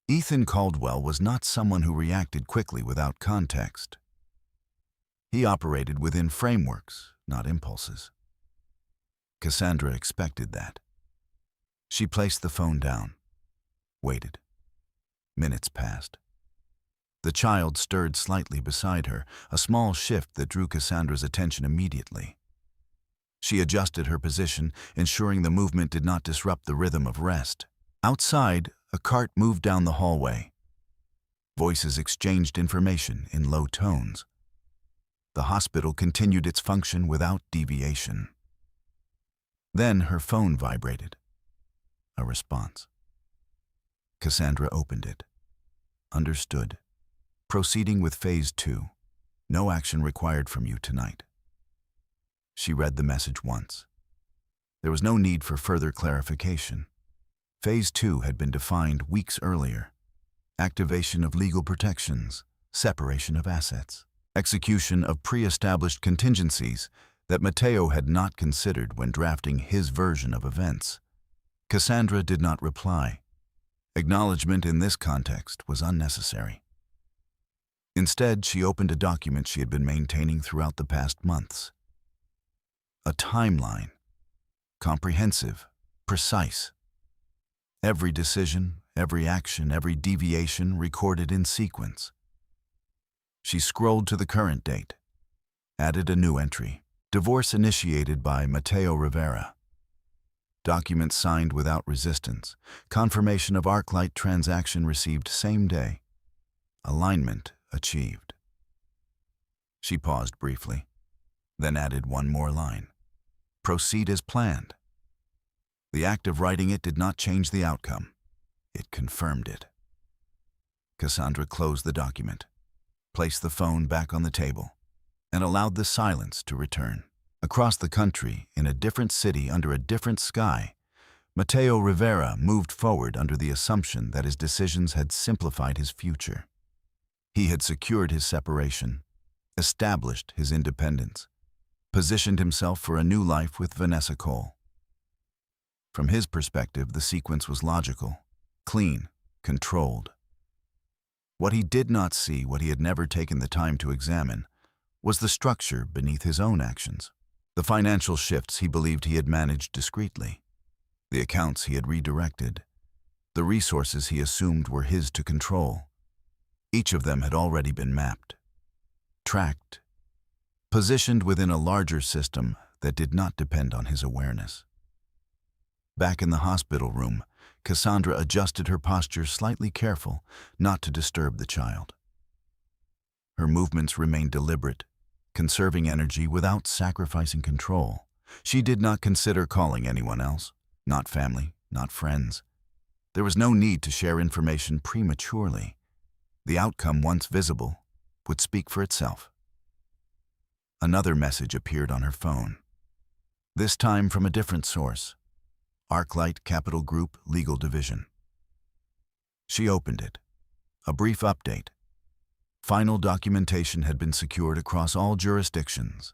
Ethan Caldwell was not someone who reacted quickly without context. He operated within frameworks, not impulses. Cassandra expected that. She placed the phone down, waited. Minutes passed. The child stirred slightly beside her, a small shift that drew Cassandra's attention immediately. She adjusted her position, ensuring the movement did not disrupt the rhythm of rest. Outside, a cart moved down the hallway. Voices exchanged information in low tones. The hospital continued its function without deviation. Then her phone vibrated. A response. Cassandra opened it. Understood. Proceeding with Phase 2. No action required from you tonight. She read the message once. There was no need for further clarification. Phase 2 had been defined weeks earlier. Activation of legal protections, separation of assets, execution of pre-established contingencies that Matteo had not considered when drafting his version of events. Cassandra did not reply. Acknowledgement in this context was unnecessary. Instead, she opened a document she had been maintaining throughout the past months. A timeline. Comprehensive, precise. Every decision, every action, every deviation recorded in sequence. She scrolled to the current date, added a new entry. Divorce initiated by Mateo Rivera. Document signed without resistance. Confirmation of ArcLight transaction received same day. Alignment achieved. She paused briefly, then added one more line. Proceed as planned. The act of writing it did not change the outcome. It confirmed it. Cassandra closed the document, placed the phone back on the table, and allowed the silence to return. Across the country, in a different city under a different sky, Mateo Rivera moved forward under the assumption that his decisions had simplified his future. He had secured his separation, established his independence, positioned himself for a new life with Vanessa Cole. From his perspective, the sequence was logical, clean, controlled. What he did not see, what he had never taken the time to examine, was the structure beneath his own actions. The financial shifts he believed he had managed discreetly, the accounts he had redirected, the resources he assumed were his to control. Each of them had already been mapped, tracked, positioned within a larger system that did not depend on his awareness. Back in the hospital room, Cassandra adjusted her posture, slightly careful not to disturb the child. Her movements remained deliberate, conserving energy without sacrificing control. She did not consider calling anyone else, not family, not friends. There was no need to share information prematurely. The outcome, once visible, would speak for itself. Another message appeared on her phone, this time from a different source, Arclight Capital Group Legal Division. She opened it. A brief update. Final documentation had been secured across all jurisdictions.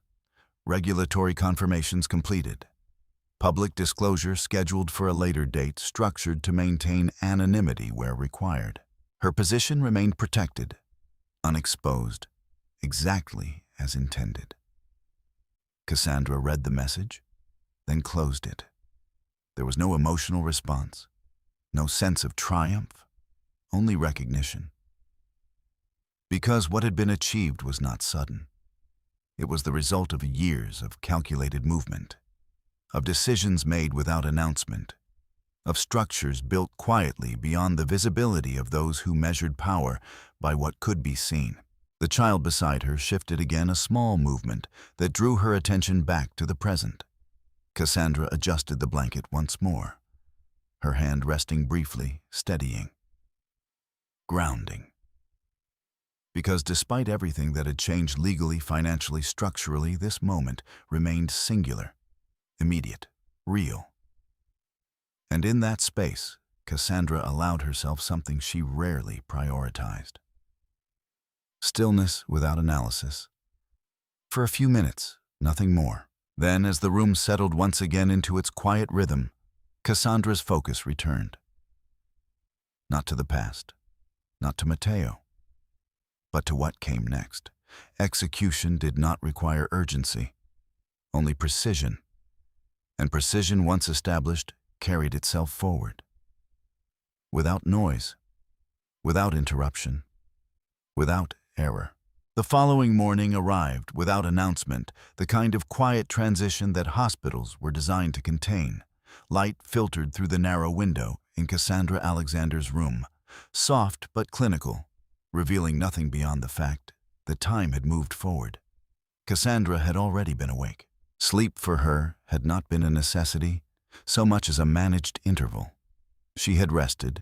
Regulatory confirmations completed. Public disclosure scheduled for a later date, structured to maintain anonymity where required. Her position remained protected, unexposed, exactly as intended. Cassandra read the message, then closed it. There was no emotional response, no sense of triumph, only recognition. Because what had been achieved was not sudden. It was the result of years of calculated movement, of decisions made without announcement, of structures built quietly beyond the visibility of those who measured power by what could be seen. The child beside her shifted again, a small movement that drew her attention back to the present. Cassandra adjusted the blanket once more, her hand resting briefly, steadying, grounding. Because despite everything that had changed legally, financially, structurally, this moment remained singular, immediate, real. And in that space, Cassandra allowed herself something she rarely prioritized. Stillness without analysis. For a few minutes, nothing more. Then, as the room settled once again into its quiet rhythm, Cassandra's focus returned. Not to the past, not to Matteo, but to what came next. Execution did not require urgency, only precision. And precision, once established, carried itself forward. Without noise, without interruption, without error. The following morning arrived without announcement, the kind of quiet transition that hospitals were designed to contain. Light filtered through the narrow window in Cassandra Alexander's room, soft but clinical, revealing nothing beyond the fact that time had moved forward. Cassandra had already been awake. Sleep for her had not been a necessity, so much as a managed interval. She had rested,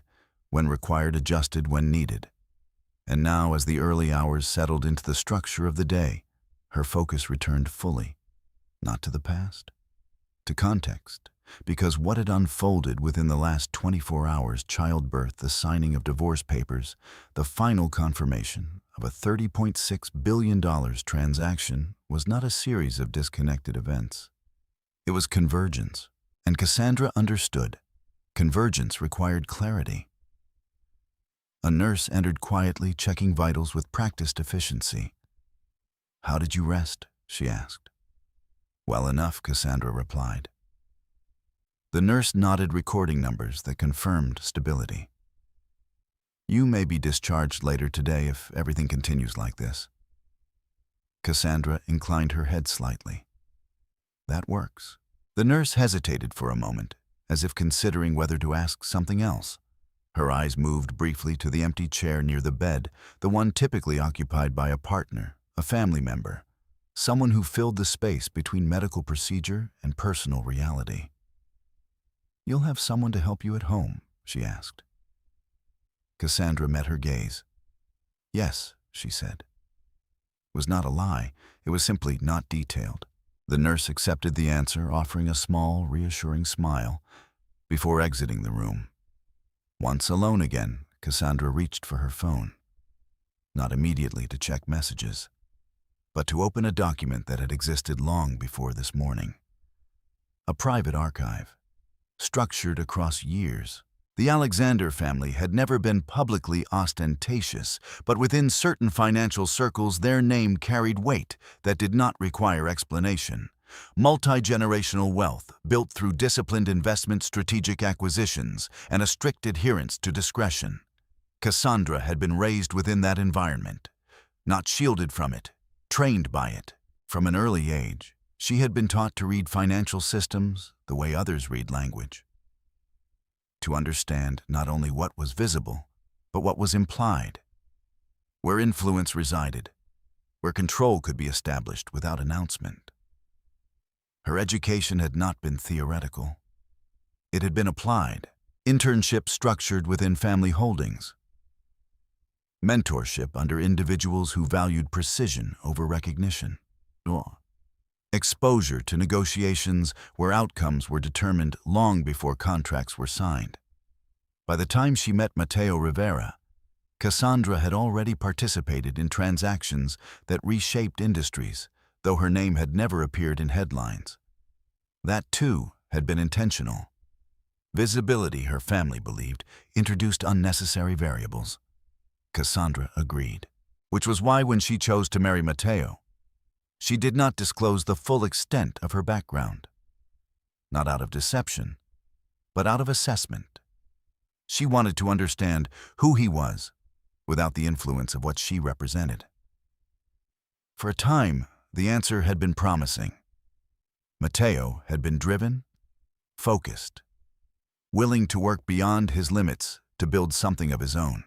when required, adjusted when needed. And now, as the early hours settled into the structure of the day, her focus returned fully, not to the past, to context, because what had unfolded within the last 24 hours, childbirth, the signing of divorce papers, the final confirmation of a $30.6 billion transaction, was not a series of disconnected events. It was convergence, and Cassandra understood. Convergence required clarity. A nurse entered quietly, checking vitals with practiced efficiency. "How did you rest?" she asked. "Well enough," Cassandra replied. The nurse nodded, recording numbers that confirmed stability. "You may be discharged later today if everything continues like this." Cassandra inclined her head slightly. "That works." The nurse hesitated for a moment, as if considering whether to ask something else. Her eyes moved briefly to the empty chair near the bed, the one typically occupied by a partner, a family member, someone who filled the space between medical procedure and personal reality. "You'll have someone to help you at home?" she asked. Cassandra met her gaze. "Yes," she said. It was not a lie, it was simply not detailed. The nurse accepted the answer, offering a small, reassuring smile, before exiting the room. Once alone again, Cassandra reached for her phone. Not immediately to check messages, but to open a document that had existed long before this morning. A private archive, structured across years. The Alexander family had never been publicly ostentatious, but within certain financial circles their name carried weight that did not require explanation. Multi-generational wealth built through disciplined investment, strategic acquisitions, and a strict adherence to discretion. Cassandra had been raised within that environment, not shielded from it, trained by it. From an early age, she had been taught to read financial systems the way others read language. To understand not only what was visible, but what was implied, where influence resided, where control could be established without announcement. Her education had not been theoretical. It had been applied, internships structured within family holdings, mentorship under individuals who valued precision over recognition, exposure to negotiations where outcomes were determined long before contracts were signed. By the time she met Mateo Rivera, Cassandra had already participated in transactions that reshaped industries, though her name had never appeared in headlines. That, too, had been intentional. Visibility, her family believed, introduced unnecessary variables. Cassandra agreed, which was why when she chose to marry Matteo, she did not disclose the full extent of her background. Not out of deception, but out of assessment. She wanted to understand who he was without the influence of what she represented. For a time, the answer had been promising. Matteo had been driven, focused, willing to work beyond his limits to build something of his own.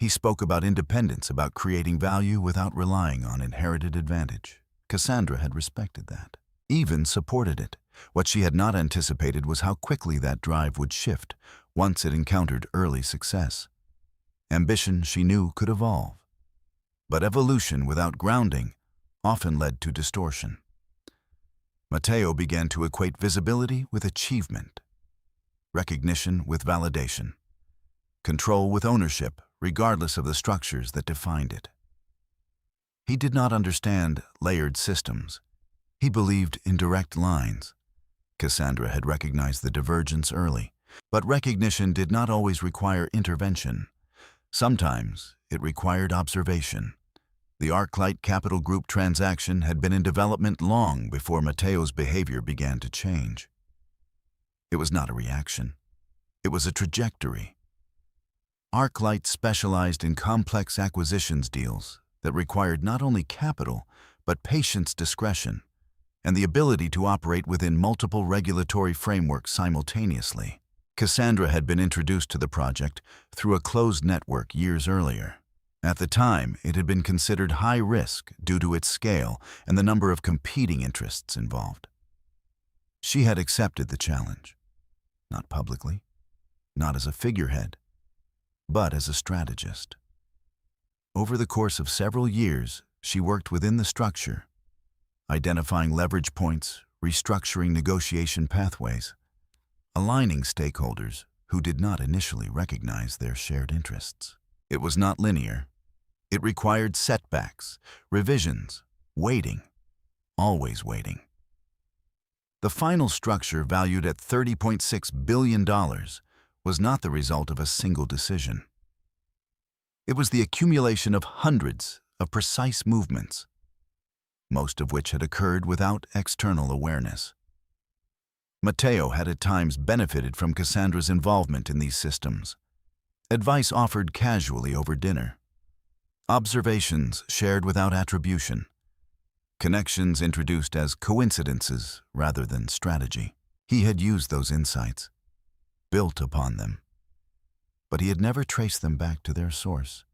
He spoke about independence, about creating value without relying on inherited advantage. Cassandra had respected that, even supported it. What she had not anticipated was how quickly that drive would shift once it encountered early success. Ambition, she knew, could evolve, but evolution without grounding often led to distortion. Matteo began to equate visibility with achievement, recognition with validation, control with ownership, regardless of the structures that defined it. He did not understand layered systems. He believed in direct lines. Cassandra had recognized the divergence early, but recognition did not always require intervention. Sometimes it required observation. The ArcLight Capital Group transaction had been in development long before Matteo's behavior began to change. It was not a reaction. It was a trajectory. ArcLight specialized in complex acquisitions deals that required not only capital, but patience, discretion, and the ability to operate within multiple regulatory frameworks simultaneously. Cassandra had been introduced to the project through a closed network years earlier. At the time, it had been considered high risk due to its scale and the number of competing interests involved. She had accepted the challenge, not publicly, not as a figurehead, but as a strategist. Over the course of several years, she worked within the structure, identifying leverage points, restructuring negotiation pathways, aligning stakeholders who did not initially recognize their shared interests. It was not linear. It required setbacks, revisions, waiting, always waiting. The final structure, valued at $30.6 billion, was not the result of a single decision. It was the accumulation of hundreds of precise movements, most of which had occurred without external awareness. Matteo had at times benefited from Cassandra's involvement in these systems. Advice offered casually over dinner. Observations shared without attribution. Connections introduced as coincidences rather than strategy. He had used those insights, built upon them, but he had never traced them back to their source.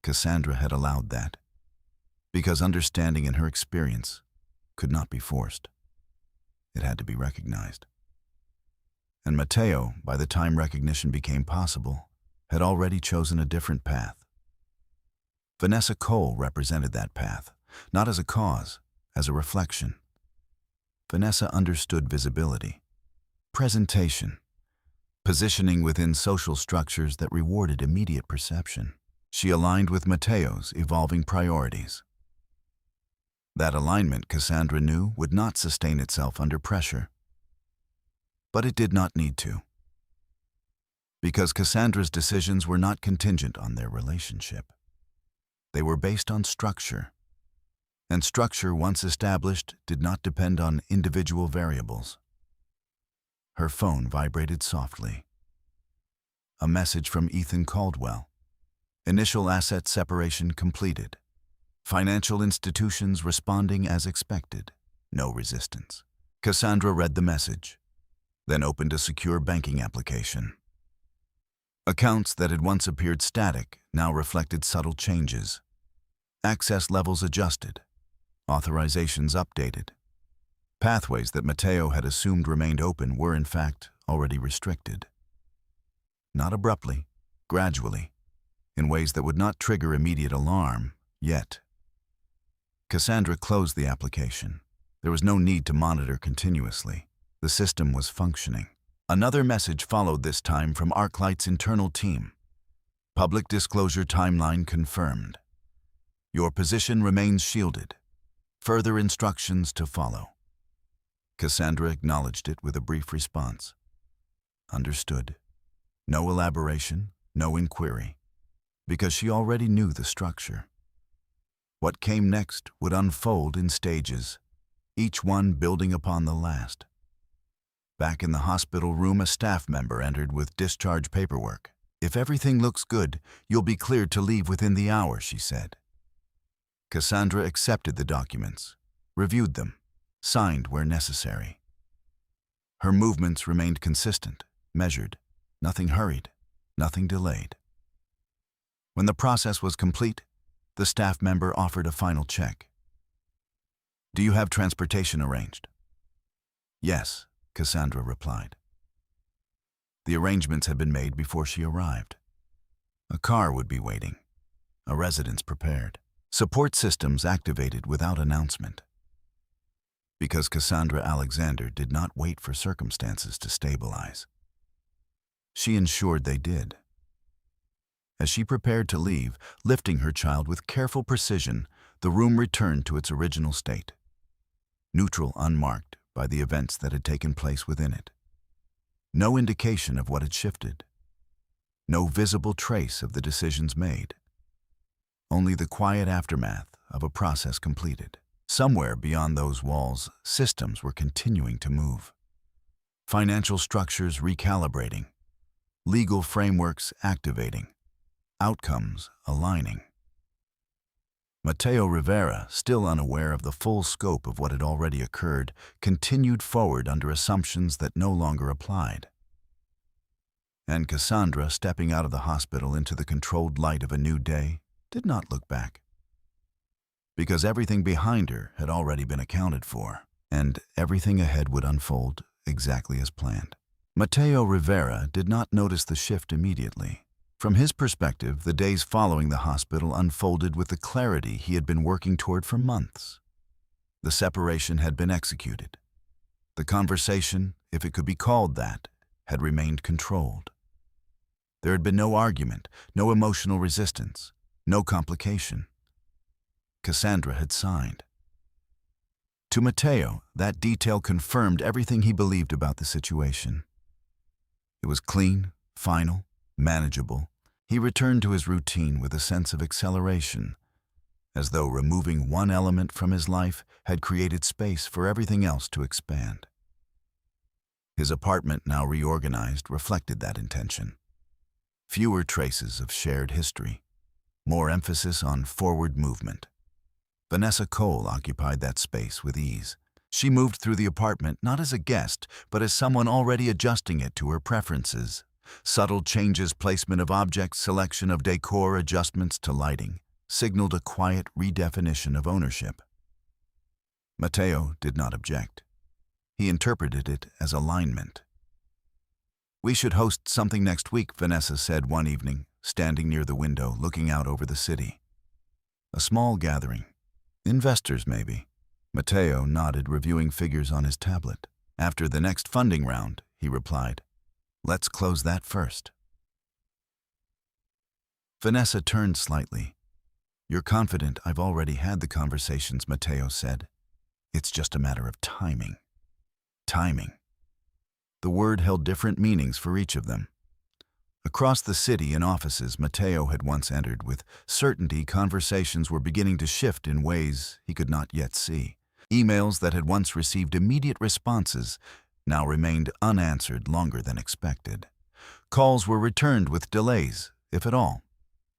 Cassandra had allowed that, because understanding in her experience could not be forced. It had to be recognized. And Matteo, by the time recognition became possible, had already chosen a different path. Vanessa Cole represented that path, not as a cause, as a reflection. Vanessa understood visibility, presentation, positioning within social structures that rewarded immediate perception. She aligned with Matteo's evolving priorities. That alignment, Cassandra knew, would not sustain itself under pressure. But it did not need to. Because Cassandra's decisions were not contingent on their relationship. They were based on structure. And structure, once established, did not depend on individual variables. Her phone vibrated softly. A message from Ethan Caldwell. Initial asset separation completed. Financial institutions responding as expected. No resistance. Cassandra read the message, then opened a secure banking application. Accounts that had once appeared static now reflected subtle changes. Access levels adjusted. Authorizations updated. Pathways that Matteo had assumed remained open were, in fact, already restricted. Not abruptly, gradually, in ways that would not trigger immediate alarm, yet. Cassandra closed the application. There was no need to monitor continuously. The system was functioning. Another message followed, this time from ArcLight's internal team. Public disclosure timeline confirmed. Your position remains shielded. Further instructions to follow. Cassandra acknowledged it with a brief response. Understood. No elaboration, no inquiry, because she already knew the structure. What came next would unfold in stages, each one building upon the last. Back in the hospital room, a staff member entered with discharge paperwork. If everything looks good, you'll be cleared to leave within the hour, she said. Cassandra accepted the documents, reviewed them, signed where necessary. Her movements remained consistent, measured, nothing hurried, nothing delayed. When the process was complete, the staff member offered a final check. Do you have transportation arranged? Yes, Cassandra replied. The arrangements had been made before she arrived. A car would be waiting, a residence prepared, support systems activated without announcement. Because Cassandra Alexander did not wait for circumstances to stabilize. She ensured they did. As she prepared to leave, lifting her child with careful precision, the room returned to its original state. Neutral, unmarked by the events that had taken place within it. No indication of what had shifted. No visible trace of the decisions made. Only the quiet aftermath of a process completed. Somewhere beyond those walls, systems were continuing to move. Financial structures recalibrating. Legal frameworks activating. Outcomes aligning. Mateo Rivera, still unaware of the full scope of what had already occurred, continued forward under assumptions that no longer applied. And Cassandra, stepping out of the hospital into the controlled light of a new day, did not look back. Because everything behind her had already been accounted for, and everything ahead would unfold exactly as planned. Mateo Rivera did not notice the shift immediately. From his perspective, the days following the hospital unfolded with the clarity he had been working toward for months. The separation had been executed. The conversation, if it could be called that, had remained controlled. There had been no argument, no emotional resistance, no complication. Cassandra had signed. To Matteo, that detail confirmed everything he believed about the situation. It was clean, final, manageable. He returned to his routine with a sense of acceleration, as though removing one element from his life had created space for everything else to expand. His apartment, now reorganized, reflected that intention. Fewer traces of shared history, more emphasis on forward movement. Vanessa Cole occupied that space with ease. She moved through the apartment not as a guest, but as someone already adjusting it to her preferences. Subtle changes, placement of objects, selection of decor, adjustments to lighting, signaled a quiet redefinition of ownership. Matteo did not object. He interpreted it as alignment. We should host something next week, Vanessa said one evening, standing near the window, looking out over the city. A small gathering. Investors, maybe. Matteo nodded, reviewing figures on his tablet. After the next funding round, he replied. Let's close that first. Vanessa turned slightly. "You're confident I've already had the conversations," Matteo said. "It's just a matter of timing." Timing. The word held different meanings for each of them. Across the city in offices Matteo had once entered, with certainty conversations were beginning to shift in ways he could not yet see. Emails that had once received immediate responses now remained unanswered longer than expected. Calls were returned with delays, if at all.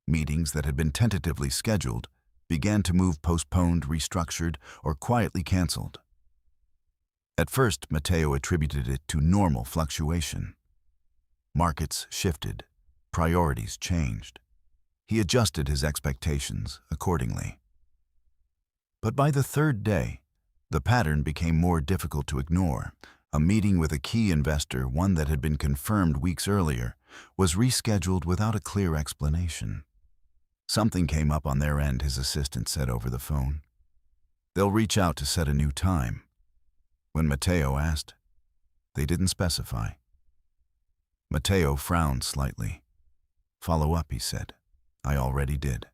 Meetings that had been tentatively scheduled began to move postponed, restructured, or quietly canceled. At first, Matteo attributed it to normal fluctuation. Markets shifted, priorities changed. He adjusted his expectations accordingly. But by the third day, the pattern became more difficult to ignore. A meeting with a key investor, one that had been confirmed weeks earlier, was rescheduled without a clear explanation. "Something came up on their end," his assistant said over the phone. "They'll reach out to set a new time." When Matteo asked, they didn't specify. Matteo frowned slightly. "Follow up," he said. "I already did."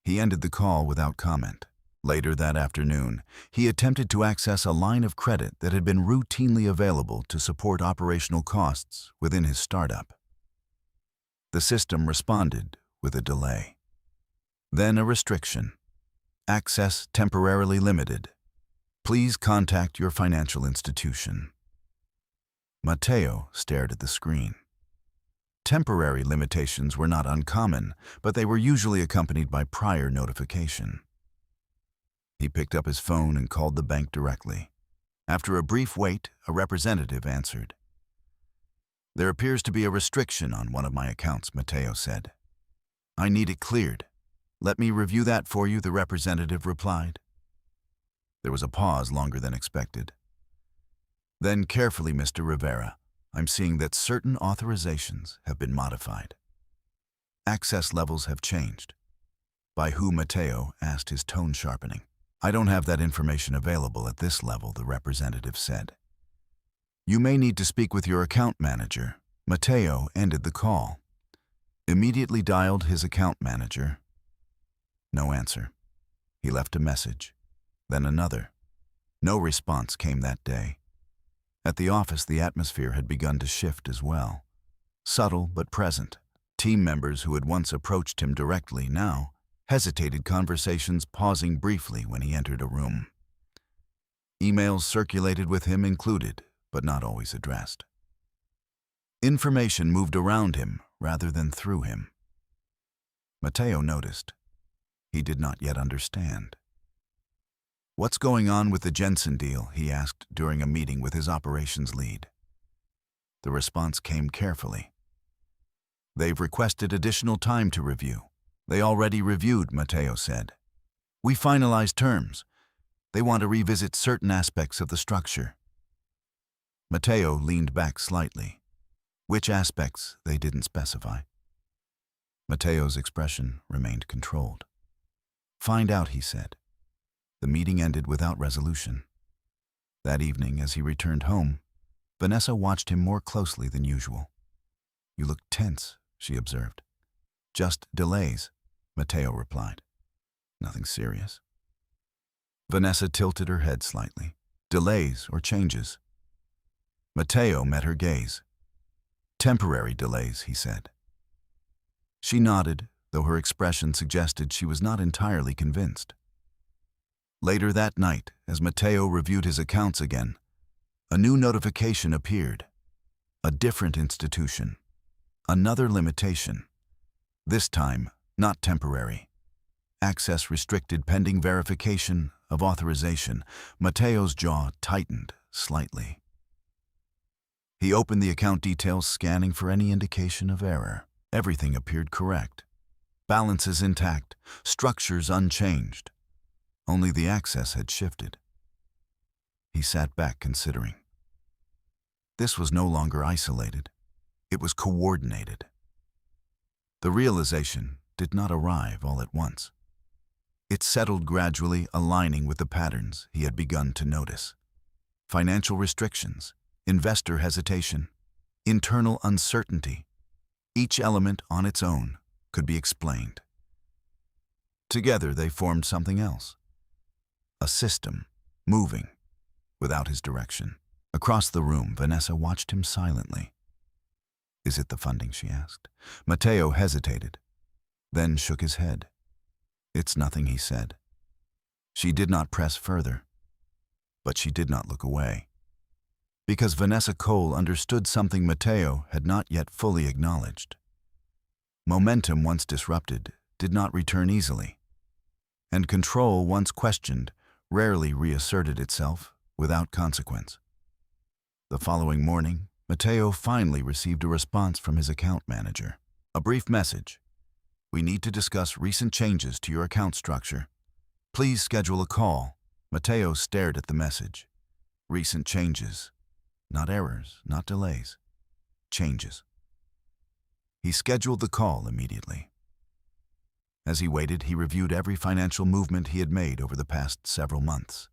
He ended the call without comment. Later that afternoon, he attempted to access a line of credit that had been routinely available to support operational costs within his startup. The system responded with a delay. Then a restriction. "Access temporarily limited. Please contact your financial institution." Matteo stared at the screen. Temporary limitations were not uncommon, but they were usually accompanied by prior notification. He picked up his phone and called the bank directly. After a brief wait, a representative answered. "There appears to be a restriction on one of my accounts," Matteo said. "I need it cleared. Let me review that for you," the representative replied. There was a pause longer than expected. "Then carefully, Mr. Rivera, I'm seeing that certain authorizations have been modified. Access levels have changed." "By who?" Matteo asked, his tone sharpening. "I don't have that information available at this level," the representative said. "You may need to speak with your account manager." Matteo ended the call. Immediately dialed his account manager. No answer. He left a message. Then another. No response came that day. At the office, the atmosphere had begun to shift as well. Subtle but present. Team members who had once approached him directly now hesitated conversations, pausing briefly when he entered a room. Emails circulated with him included, but not always addressed. Information moved around him rather than through him. Matteo noticed. He did not yet understand. "What's going on with the Jensen deal?" he asked during a meeting with his operations lead. The response came carefully. "They've requested additional time to review." "They already reviewed," Matteo said. "We finalized terms. They want to revisit certain aspects of the structure." Matteo leaned back slightly. Which aspects, they didn't specify. Matteo's expression remained controlled. "Find out," he said. The meeting ended without resolution. That evening, as he returned home, Vanessa watched him more closely than usual. "You look tense," she observed. "Just delays," Matteo replied. "Nothing serious." Vanessa tilted her head slightly. "Delays or changes?" Matteo met her gaze. "Temporary delays," he said. She nodded, though her expression suggested she was not entirely convinced. Later that night, as Matteo reviewed his accounts again, a new notification appeared. A different institution. Another limitation. This time, not temporary. Access restricted pending verification of authorization. Matteo's jaw tightened slightly. He opened the account details, scanning for any indication of error. Everything appeared correct. Balances intact, structures unchanged. Only the access had shifted. He sat back, considering. This was no longer isolated. It was coordinated. The realization did not arrive all at once. It settled gradually, aligning with the patterns he had begun to notice. Financial restrictions, investor hesitation, internal uncertainty. Each element on its own could be explained. Together they formed something else. A system, moving, without his direction. Across the room, Vanessa watched him silently. "Is it the funding?" she asked. Matteo hesitated, then shook his head. "It's nothing," he said. She did not press further, but she did not look away. Because Vanessa Cole understood something Matteo had not yet fully acknowledged. Momentum, once disrupted, did not return easily, and control, once questioned, rarely reasserted itself without consequence. The following morning, Matteo finally received a response from his account manager. A brief message. "We need to discuss recent changes to your account structure. Please schedule a call." Matteo stared at the message. Recent changes. Not errors, not delays. Changes. He scheduled the call immediately. As he waited, he reviewed every financial movement he had made over the past several months.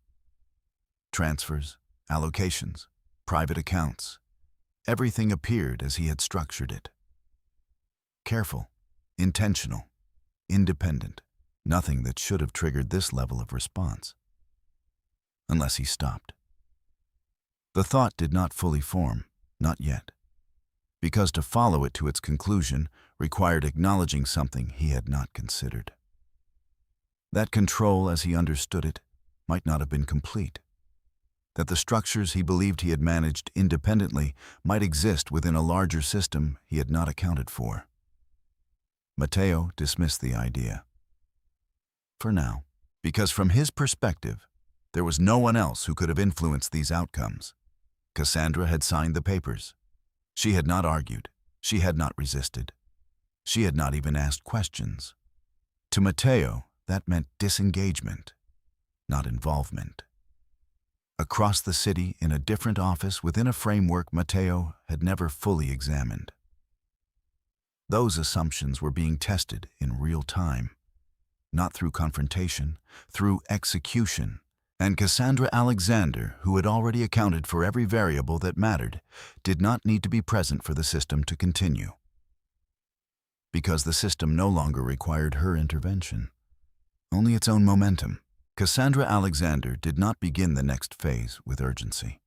Transfers, allocations, private accounts. Everything appeared as he had structured it. Careful, intentional, independent. Nothing that should have triggered this level of response. Unless he stopped. The thought did not fully form, not yet, because to follow it to its conclusion required acknowledging something he had not considered. That control, as he understood it, might not have been complete. That the structures he believed he had managed independently might exist within a larger system he had not accounted for. Matteo dismissed the idea. For now, because from his perspective, there was no one else who could have influenced these outcomes. Cassandra had signed the papers. She had not argued. She had not resisted. She had not even asked questions. To Matteo, that meant disengagement, not involvement. Across the city, in a different office within a framework Matteo had never fully examined. Those assumptions were being tested in real time, not through confrontation, through execution. And Cassandra Alexander, who had already accounted for every variable that mattered, did not need to be present for the system to continue. Because the system no longer required her intervention, only its own momentum. Cassandra Alexander did not begin the next phase with urgency.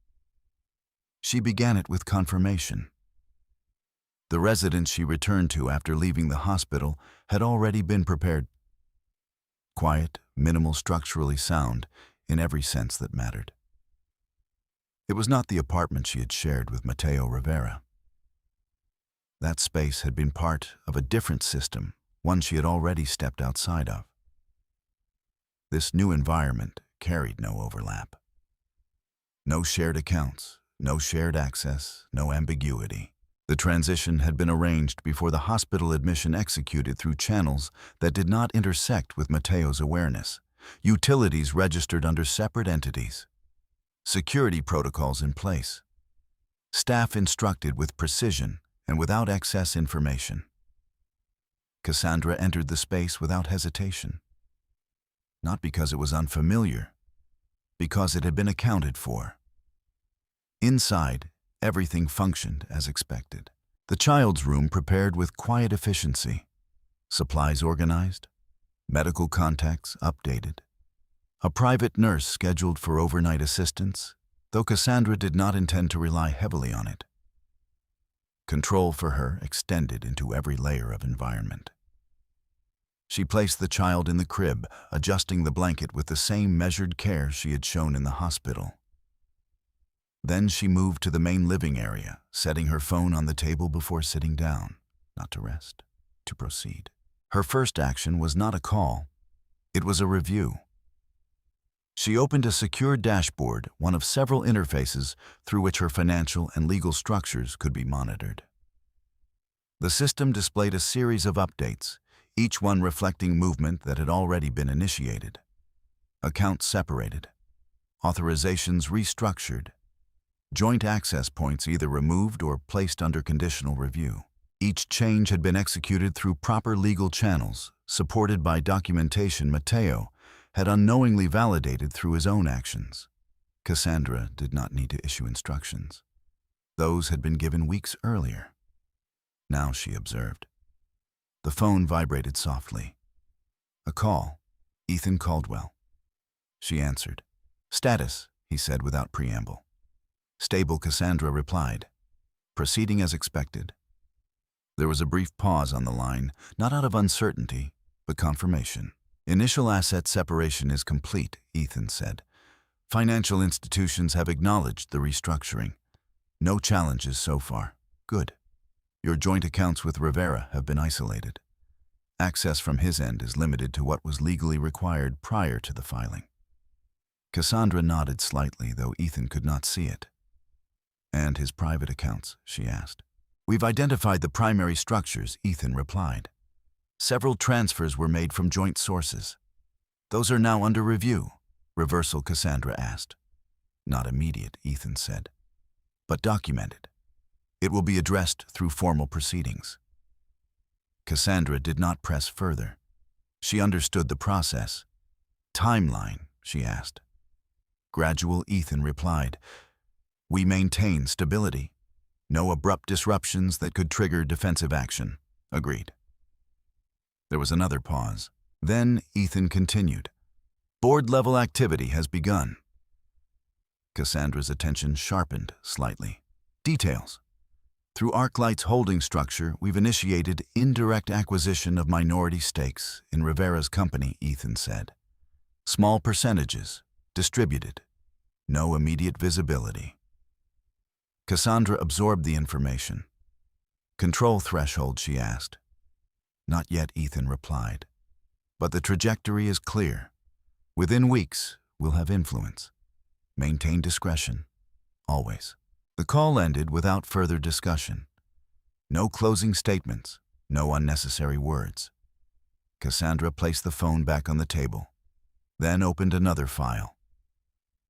She began it with confirmation. The residence she returned to after leaving the hospital had already been prepared. Quiet, minimal, structurally sound, in every sense that mattered. It was not the apartment she had shared with Mateo Rivera. That space had been part of a different system, one she had already stepped outside of. This new environment carried no overlap. No shared accounts, no shared access, no ambiguity. The transition had been arranged before the hospital admission executed through channels that did not intersect with Mateo's awareness. Utilities registered under separate entities. Security protocols in place. Staff instructed with precision and without excess information. Cassandra entered the space without hesitation. Not because it was unfamiliar, because it had been accounted for. Inside, everything functioned as expected. The child's room prepared with quiet efficiency. Supplies organized. Medical contacts updated. A private nurse scheduled for overnight assistance, though Cassandra did not intend to rely heavily on it. Control for her extended into every layer of environment. She placed the child in the crib, adjusting the blanket with the same measured care she had shown in the hospital. Then she moved to the main living area, setting her phone on the table before sitting down, not to rest, to proceed. Her first action was not a call. It was a review. She opened a secure dashboard, one of several interfaces through which her financial and legal structures could be monitored. The system displayed a series of updates, each one reflecting movement that had already been initiated. Accounts separated. Authorizations restructured. Joint access points either removed or placed under conditional review. Each change had been executed through proper legal channels, supported by documentation Matteo had unknowingly validated through his own actions. Cassandra did not need to issue instructions. Those had been given weeks earlier. Now she observed. The phone vibrated softly. A call. Ethan Caldwell. She answered. Status, he said without preamble. Stable, Cassandra replied, proceeding as expected. There was a brief pause on the line, not out of uncertainty, but confirmation. Initial asset separation is complete, Ethan said. Financial institutions have acknowledged the restructuring. No challenges so far. Good. Your joint accounts with Rivera have been isolated. Access from his end is limited to what was legally required prior to the filing. Cassandra nodded slightly, though Ethan could not see it. And his private accounts, she asked. We've identified the primary structures, Ethan replied. Several transfers were made from joint sources. Those are now under review, reversal, Cassandra asked. Not immediate, Ethan said, but documented. It will be addressed through formal proceedings. Cassandra did not press further. She understood the process. Timeline, she asked. Gradual, Ethan replied. We maintain stability. No abrupt disruptions that could trigger defensive action. Agreed. There was another pause. Then Ethan continued. Board-level activity has begun. Cassandra's attention sharpened slightly. Details. Through ArcLight's holding structure, we've initiated indirect acquisition of minority stakes in Rivera's company, Ethan said. Small percentages, distributed. No immediate visibility. Cassandra absorbed the information. Control threshold, she asked. Not yet, Ethan replied. But the trajectory is clear. Within weeks, we'll have influence. Maintain discretion. Always. The call ended without further discussion. No closing statements, no unnecessary words. Cassandra placed the phone back on the table, then opened another file.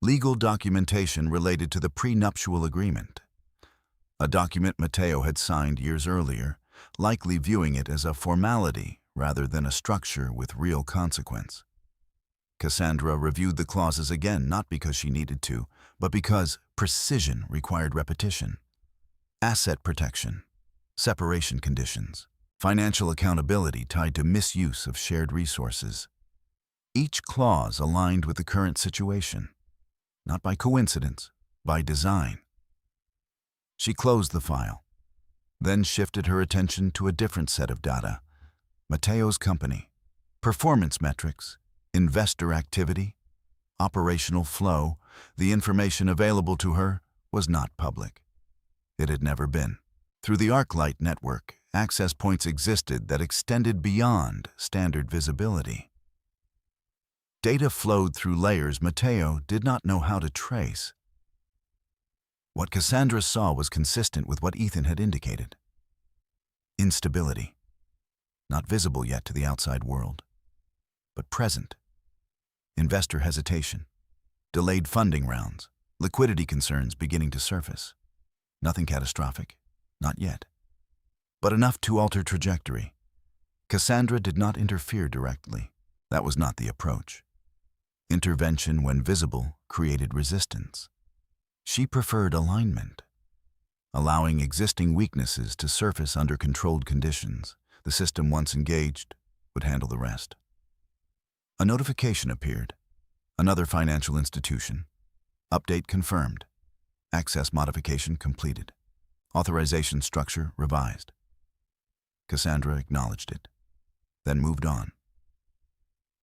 Legal documentation related to the prenuptial agreement. A document Matteo had signed years earlier, likely viewing it as a formality rather than a structure with real consequence. Cassandra reviewed the clauses again, not because she needed to, but because precision required repetition. Asset protection, separation conditions, financial accountability tied to misuse of shared resources. Each clause aligned with the current situation, not by coincidence, by design. She closed the file, then shifted her attention to a different set of data. Matteo's company, performance metrics, investor activity, operational flow. The information available to her was not public. It had never been. Through the ArcLight network, access points existed that extended beyond standard visibility. Data flowed through layers Matteo did not know how to trace. What Cassandra saw was consistent with what Ethan had indicated. Instability. Not visible yet to the outside world, but present. Investor hesitation. Delayed funding rounds. Liquidity concerns beginning to surface. Nothing catastrophic. Not yet. But enough to alter trajectory. Cassandra did not interfere directly. That was not the approach. Intervention, when visible, created resistance. She preferred alignment. Allowing existing weaknesses to surface under controlled conditions, the system once engaged would handle the rest. A notification appeared. Another financial institution. Update confirmed. Access modification completed. Authorization structure revised. Cassandra acknowledged it, then moved on.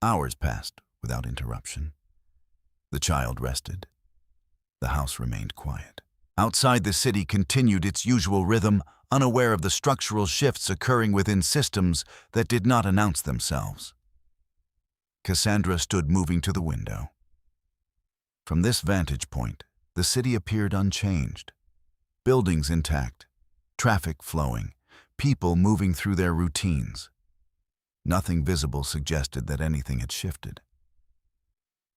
Hours passed without interruption. The child rested. The house remained quiet. Outside, the city continued its usual rhythm, unaware of the structural shifts occurring within systems that did not announce themselves. Cassandra stood moving to the window. From this vantage point, the city appeared unchanged. Buildings intact, traffic flowing, people moving through their routines. Nothing visible suggested that anything had shifted.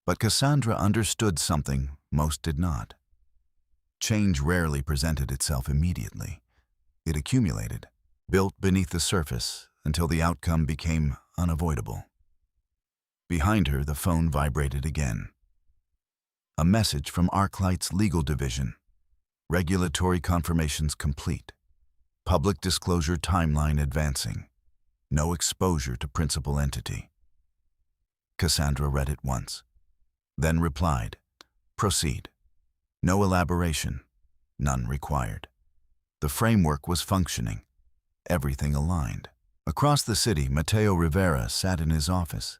But Cassandra understood something most did not. Change rarely presented itself immediately. It accumulated, built beneath the surface until the outcome became unavoidable. Behind her, the phone vibrated again. A message from ArcLight's legal division. Regulatory confirmations complete. Public disclosure timeline advancing. No exposure to principal entity. Cassandra read it once, then replied, "Proceed. No elaboration, none required." The framework was functioning, everything aligned. Across the city, Mateo Rivera sat in his office,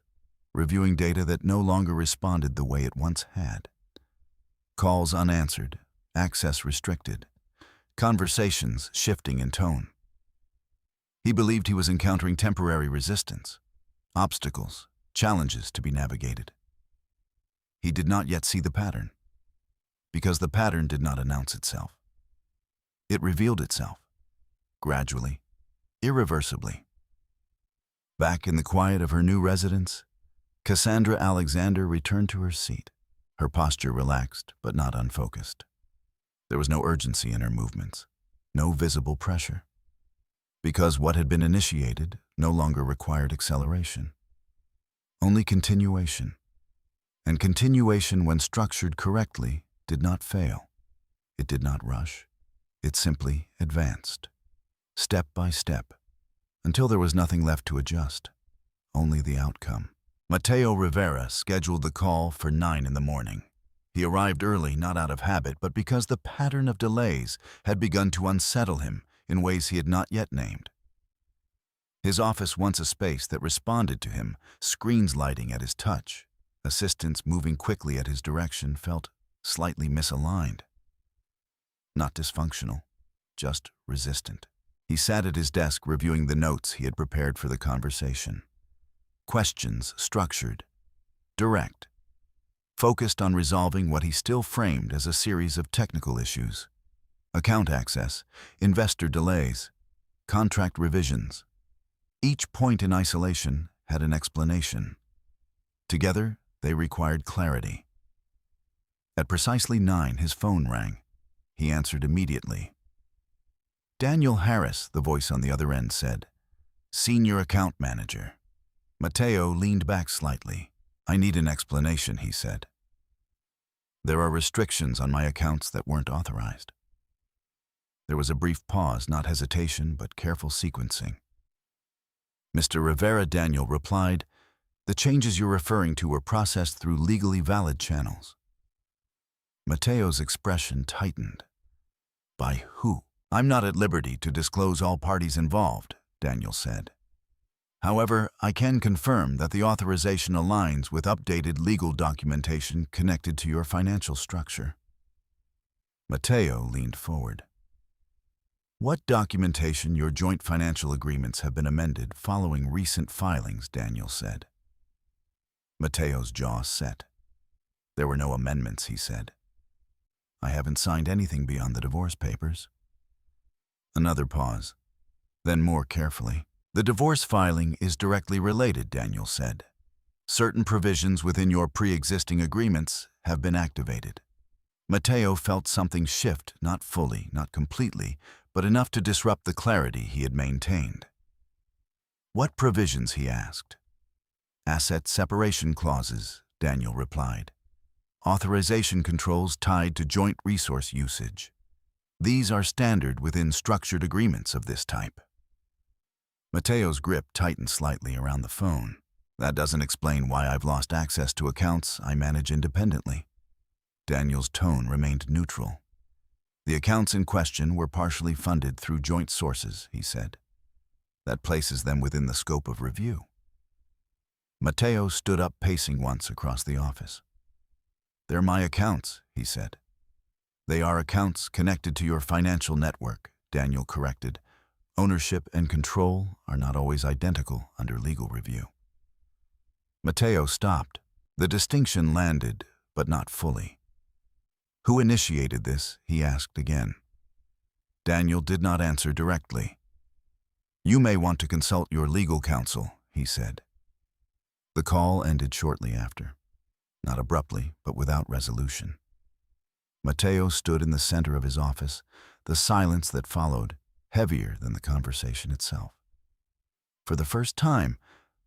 reviewing data that no longer responded the way it once had. Calls unanswered, access restricted, conversations shifting in tone. He believed he was encountering temporary resistance, obstacles, challenges to be navigated. He did not yet see the pattern, because the pattern did not announce itself. It revealed itself, gradually, irreversibly. Back in the quiet of her new residence, Cassandra Alexander returned to her seat, her posture relaxed but not unfocused. There was no urgency in her movements, no visible pressure, because what had been initiated no longer required acceleration. Only continuation. And continuation, when structured correctly, did not fail. It did not rush. It simply advanced, step by step, until there was nothing left to adjust, only the outcome. Mateo Rivera scheduled the call for 9 in the morning. He arrived early not out of habit, but because the pattern of delays had begun to unsettle him in ways he had not yet named. His office, once a space that responded to him, screens lighting at his touch, assistants moving quickly at his direction, felt slightly misaligned. Not dysfunctional, just resistant. He sat at his desk reviewing the notes he had prepared for the conversation. Questions structured, direct, focused on resolving what he still framed as a series of technical issues. Account access, investor delays, contract revisions. Each point in isolation had an explanation. Together, they required clarity. At precisely 9, his phone rang. He answered immediately. "Daniel Harris," the voice on the other end said. "Senior account manager." Matteo leaned back slightly. "I need an explanation," he said. "There are restrictions on my accounts that weren't authorized." There was a brief pause, not hesitation, but careful sequencing. Mr. Rivera, Daniel replied, "The changes you're referring to were processed through legally valid channels." Matteo's expression tightened. "By who?" "I'm not at liberty to disclose all parties involved," Daniel said. "However, I can confirm that the authorization aligns with updated legal documentation connected to your financial structure." Matteo leaned forward. "What documentation? Your joint financial agreements have been amended following recent filings," Daniel said. Matteo's jaw set. "There were no amendments," he said. "I haven't signed anything beyond the divorce papers." Another pause, then more carefully. "The divorce filing is directly related," Daniel said. "Certain provisions within your pre-existing agreements have been activated." Matteo felt something shift, not fully, not completely, but enough to disrupt the clarity he had maintained. "What provisions?" he asked. "Asset separation clauses," Daniel replied. "Authorization controls tied to joint resource usage. These are standard within structured agreements of this type." Matteo's grip tightened slightly around the phone. "That doesn't explain why I've lost access to accounts I manage independently." Daniel's tone remained neutral. "The accounts in question were partially funded through joint sources," he said. "That places them within the scope of review." Matteo stood up, pacing once across the office. "They're my accounts," he said. "They are accounts connected to your financial network," Daniel corrected. "Ownership and control are not always identical under legal review." Matteo stopped. The distinction landed, but not fully. "Who initiated this?" he asked again. Daniel did not answer directly. "You may want to consult your legal counsel," he said. The call ended shortly after, not abruptly, but without resolution. Matteo stood in the center of his office, the silence that followed heavier than the conversation itself. For the first time,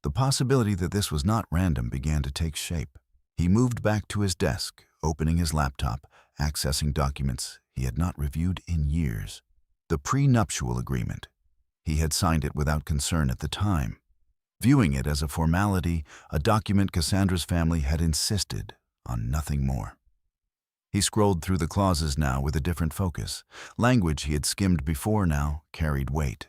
the possibility that this was not random began to take shape. He moved back to his desk, opening his laptop, accessing documents he had not reviewed in years. The prenuptial agreement. He had signed it without concern at the time. viewing it as a formality, a document Cassandra's family had insisted on nothing more. He scrolled through the clauses now with a different focus. Language he had skimmed before now carried weight.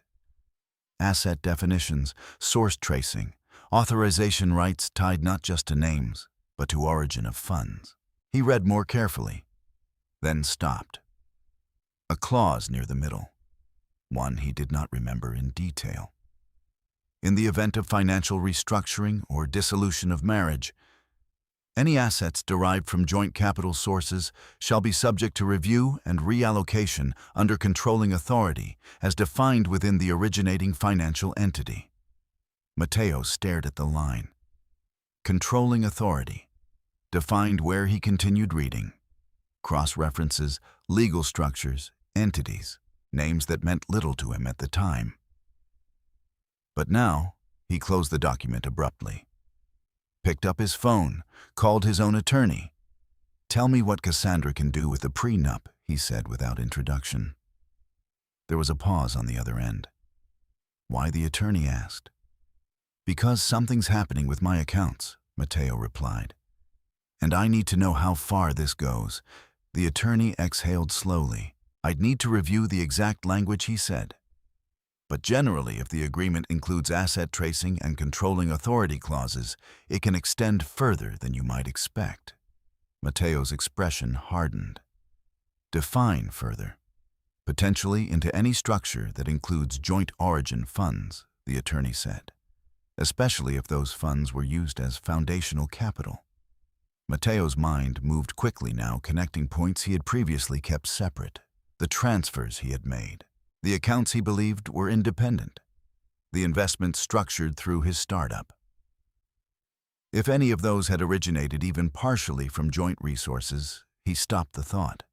Asset definitions, source tracing, authorization rights tied not just to names, but to origin of funds. He read more carefully, then stopped. A clause near the middle, one he did not remember in detail. In the event of financial restructuring or dissolution of marriage, any assets derived from joint capital sources shall be subject to review and reallocation under controlling authority as defined within the originating financial entity. Matteo stared at the line. Controlling authority. Defined where he continued reading. Cross-references, legal structures, entities, names that meant little to him at the time. But now, he closed the document abruptly. Picked up his phone, called his own attorney. "Tell me what Cassandra can do with the prenup," he said without introduction. There was a pause on the other end. "Why?" the attorney asked. "Because something's happening with my accounts," Matteo replied. "And I need to know how far this goes." The attorney exhaled slowly. "I'd need to review the exact language," he said. "But generally, if the agreement includes asset tracing and controlling authority clauses, it can extend further than you might expect." Matteo's expression hardened. "Define further." "Potentially into any structure that includes joint origin funds," the attorney said, "especially if those funds were used as foundational capital." Matteo's mind moved quickly now, connecting points he had previously kept separate, the transfers he had made, the accounts he believed were independent, the investments structured through his startup. If any of those had originated even partially from joint resources, he stopped the thought,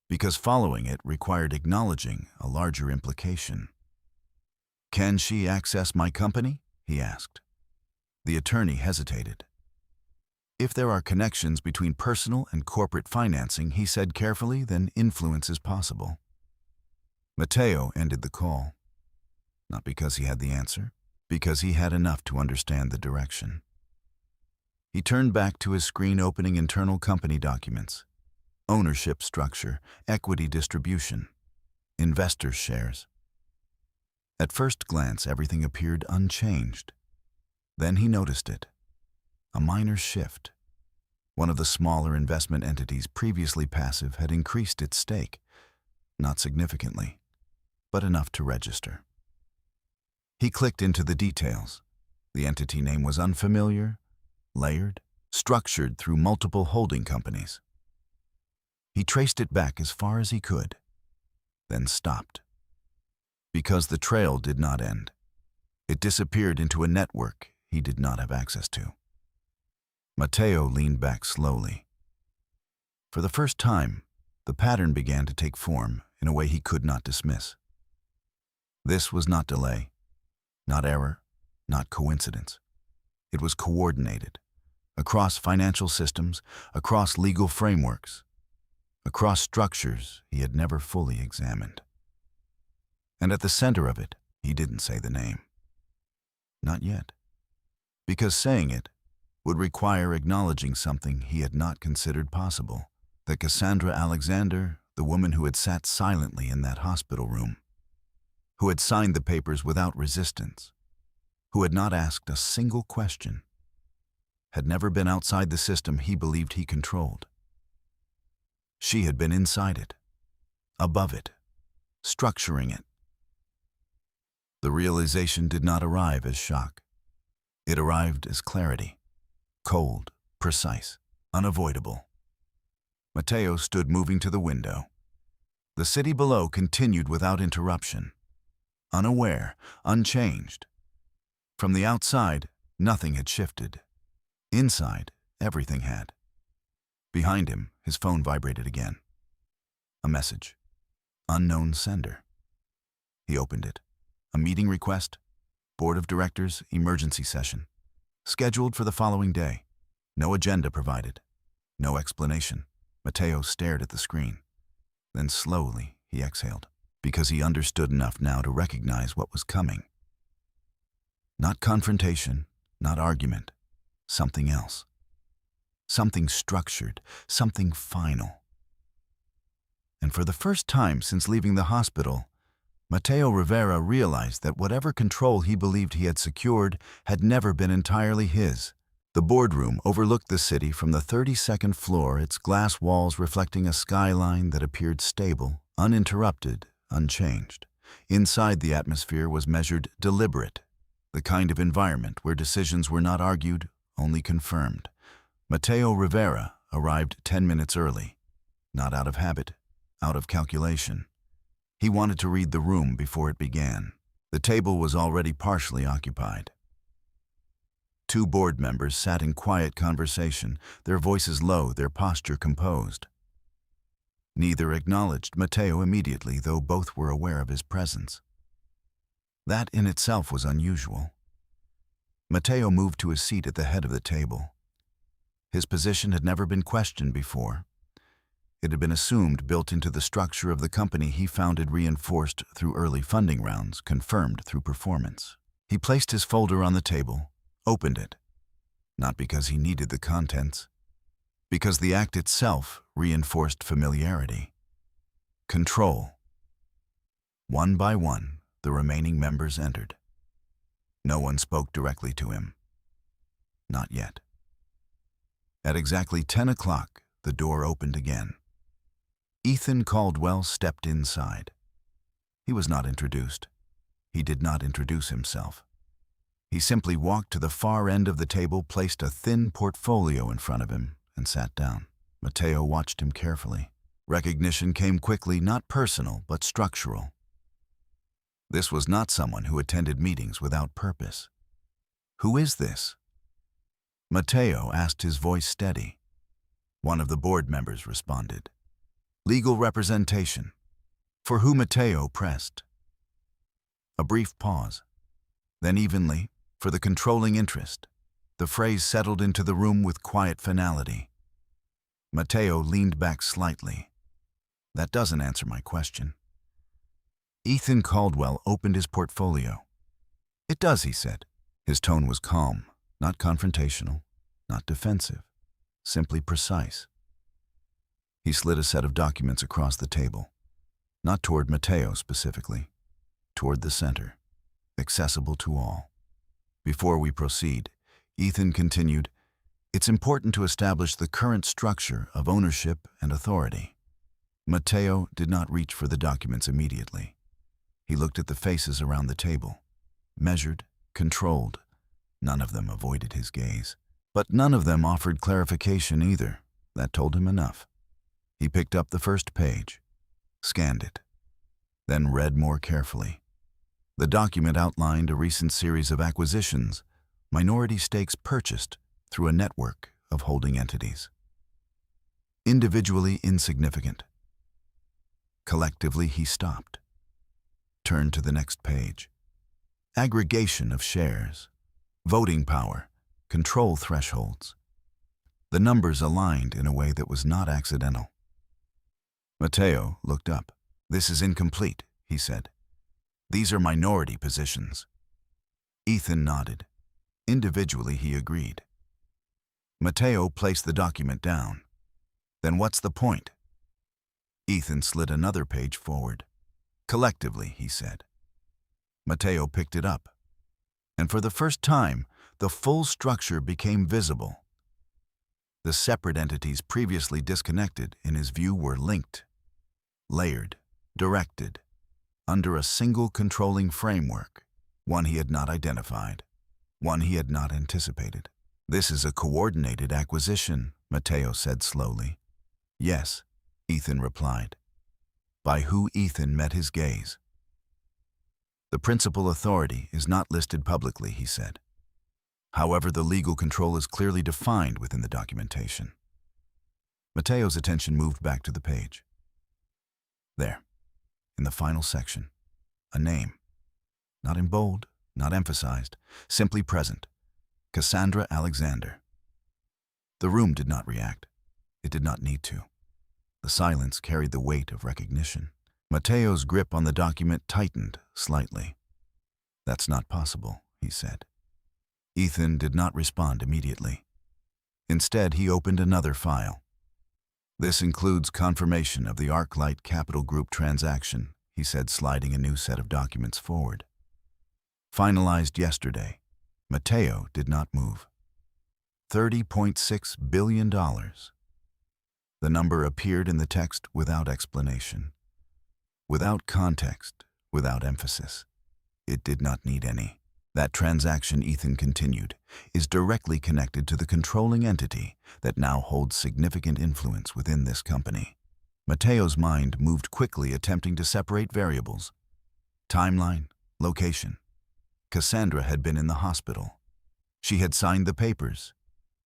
because following it required acknowledging a larger implication. "Can she access my company?" he asked. The attorney hesitated. "If there are connections between personal and corporate financing," he said carefully, "then influence is possible." Matteo ended the call. Not because he had the answer, because he had enough to understand the direction. He turned back to his screen, opening internal company documents. Ownership structure, equity distribution, investor shares. At first glance, everything appeared unchanged. Then he noticed it. A minor shift. One of the smaller investment entities previously passive had increased its stake, not significantly, but enough to register. He clicked into the details. The entity name was unfamiliar, layered, structured through multiple holding companies. He traced it back as far as he could, then stopped. Because the trail did not end. It disappeared into a network he did not have access to. Matteo leaned back slowly. For the first time, the pattern began to take form in a way he could not dismiss. This was not delay, not error, not coincidence. It was coordinated, across financial systems, across legal frameworks, across structures he had never fully examined. And at the center of it, he didn't say the name. Not yet. Because saying it would require acknowledging something he had not considered possible, that Cassandra Alexander, the woman who had sat silently in that hospital room, who had signed the papers without resistance, who had not asked a single question, had never been outside the system he believed he controlled. She had been inside it, above it, structuring it. The realization did not arrive as shock. It arrived as clarity. Cold, precise, unavoidable. Matteo stood moving to the window. The city below continued without interruption. Unaware, unchanged. From the outside, nothing had shifted. Inside, everything had. Behind him, his phone vibrated again. A message. Unknown sender. He opened it. A meeting request. Board of Directors, emergency session. Scheduled for the following day. No agenda provided. No explanation. Matteo stared at the screen. Then slowly, he exhaled, because he understood enough now to recognize what was coming. Not confrontation, not argument. Something else. Something structured, something final. And for the first time since leaving the hospital, Mateo Rivera realized that whatever control he believed he had secured had never been entirely his. The boardroom overlooked the city from the 32nd floor, its glass walls reflecting a skyline that appeared stable, uninterrupted, unchanged. Inside, the atmosphere was measured deliberate, the kind of environment where decisions were not argued, only confirmed. Mateo Rivera arrived 10 minutes early, not out of habit, out of calculation. He wanted to read the room before it began. The table was already partially occupied. 2 board members sat in quiet conversation, their voices low, their posture composed. Neither acknowledged Matteo immediately, though both were aware of his presence. That in itself was unusual. Matteo moved to his seat at the head of the table. His position had never been questioned before. It had been assumed, built into the structure of the company he founded, reinforced through early funding rounds, confirmed through performance. He placed his folder on the table, opened it, not because he needed the contents, because the act itself reinforced familiarity. Control. One by one, the remaining members entered. No one spoke directly to him. Not yet. At exactly 10 o'clock, the door opened again. Ethan Caldwell stepped inside. He was not introduced. He did not introduce himself. He simply walked to the far end of the table, placed a thin portfolio in front of him, and sat down. Matteo watched him carefully. Recognition came quickly, not personal, but structural. This was not someone who attended meetings without purpose. Who is this? Matteo asked, his voice steady. One of the board members responded. Legal representation. For who Matteo pressed. A brief pause. Then evenly, for the controlling interest, the phrase settled into the room with quiet finality. Matteo leaned back slightly. That doesn't answer my question. Ethan Caldwell opened his portfolio. It does, he said. His tone was calm, not confrontational, not defensive, simply precise. He slid a set of documents across the table, not toward Matteo specifically, toward the center, accessible to all. Before we proceed, Ethan continued, it's important to establish the current structure of ownership and authority. Matteo did not reach for the documents immediately. He looked at the faces around the table, measured, controlled. None of them avoided his gaze. But none of them offered clarification either. That told him enough. He picked up the first page, scanned it, then read more carefully. The document outlined a recent series of acquisitions, minority stakes purchased through a network of holding entities. Individually insignificant. Collectively, he stopped. Turned to the next page. Aggregation of shares, voting power, control thresholds. The numbers aligned in a way that was not accidental. Matteo looked up. This is incomplete, he said. These are minority positions. Ethan nodded. Individually, he agreed. Matteo placed the document down. Then what's the point? Ethan slid another page forward. Collectively, he said. Matteo picked it up. And for the first time, the full structure became visible. The separate entities previously disconnected, in his view, were linked, layered, directed, under a single controlling framework, one he had not identified, one he had not anticipated. This is a coordinated acquisition, Matteo said slowly. Yes, Ethan replied. By who Ethan met his gaze. The principal authority is not listed publicly, he said. However, the legal control is clearly defined within the documentation. Matteo's attention moved back to the page. There, in the final section, a name. Not in bold, not emphasized, simply present. Cassandra Alexander. The room did not react. It did not need to. The silence carried the weight of recognition. Matteo's grip on the document tightened slightly. That's not possible, he said. Ethan did not respond immediately. Instead, he opened another file. This includes confirmation of the ArcLight Capital Group transaction, he said, sliding a new set of documents forward. Finalized yesterday. Matteo did not move. $30.6 billion. The number appeared in the text without explanation, without context, without emphasis. It did not need any. That transaction, Ethan continued, is directly connected to the controlling entity that now holds significant influence within this company. Matteo's mind moved quickly, attempting to separate variables. Timeline, location. Cassandra had been in the hospital. She had signed the papers.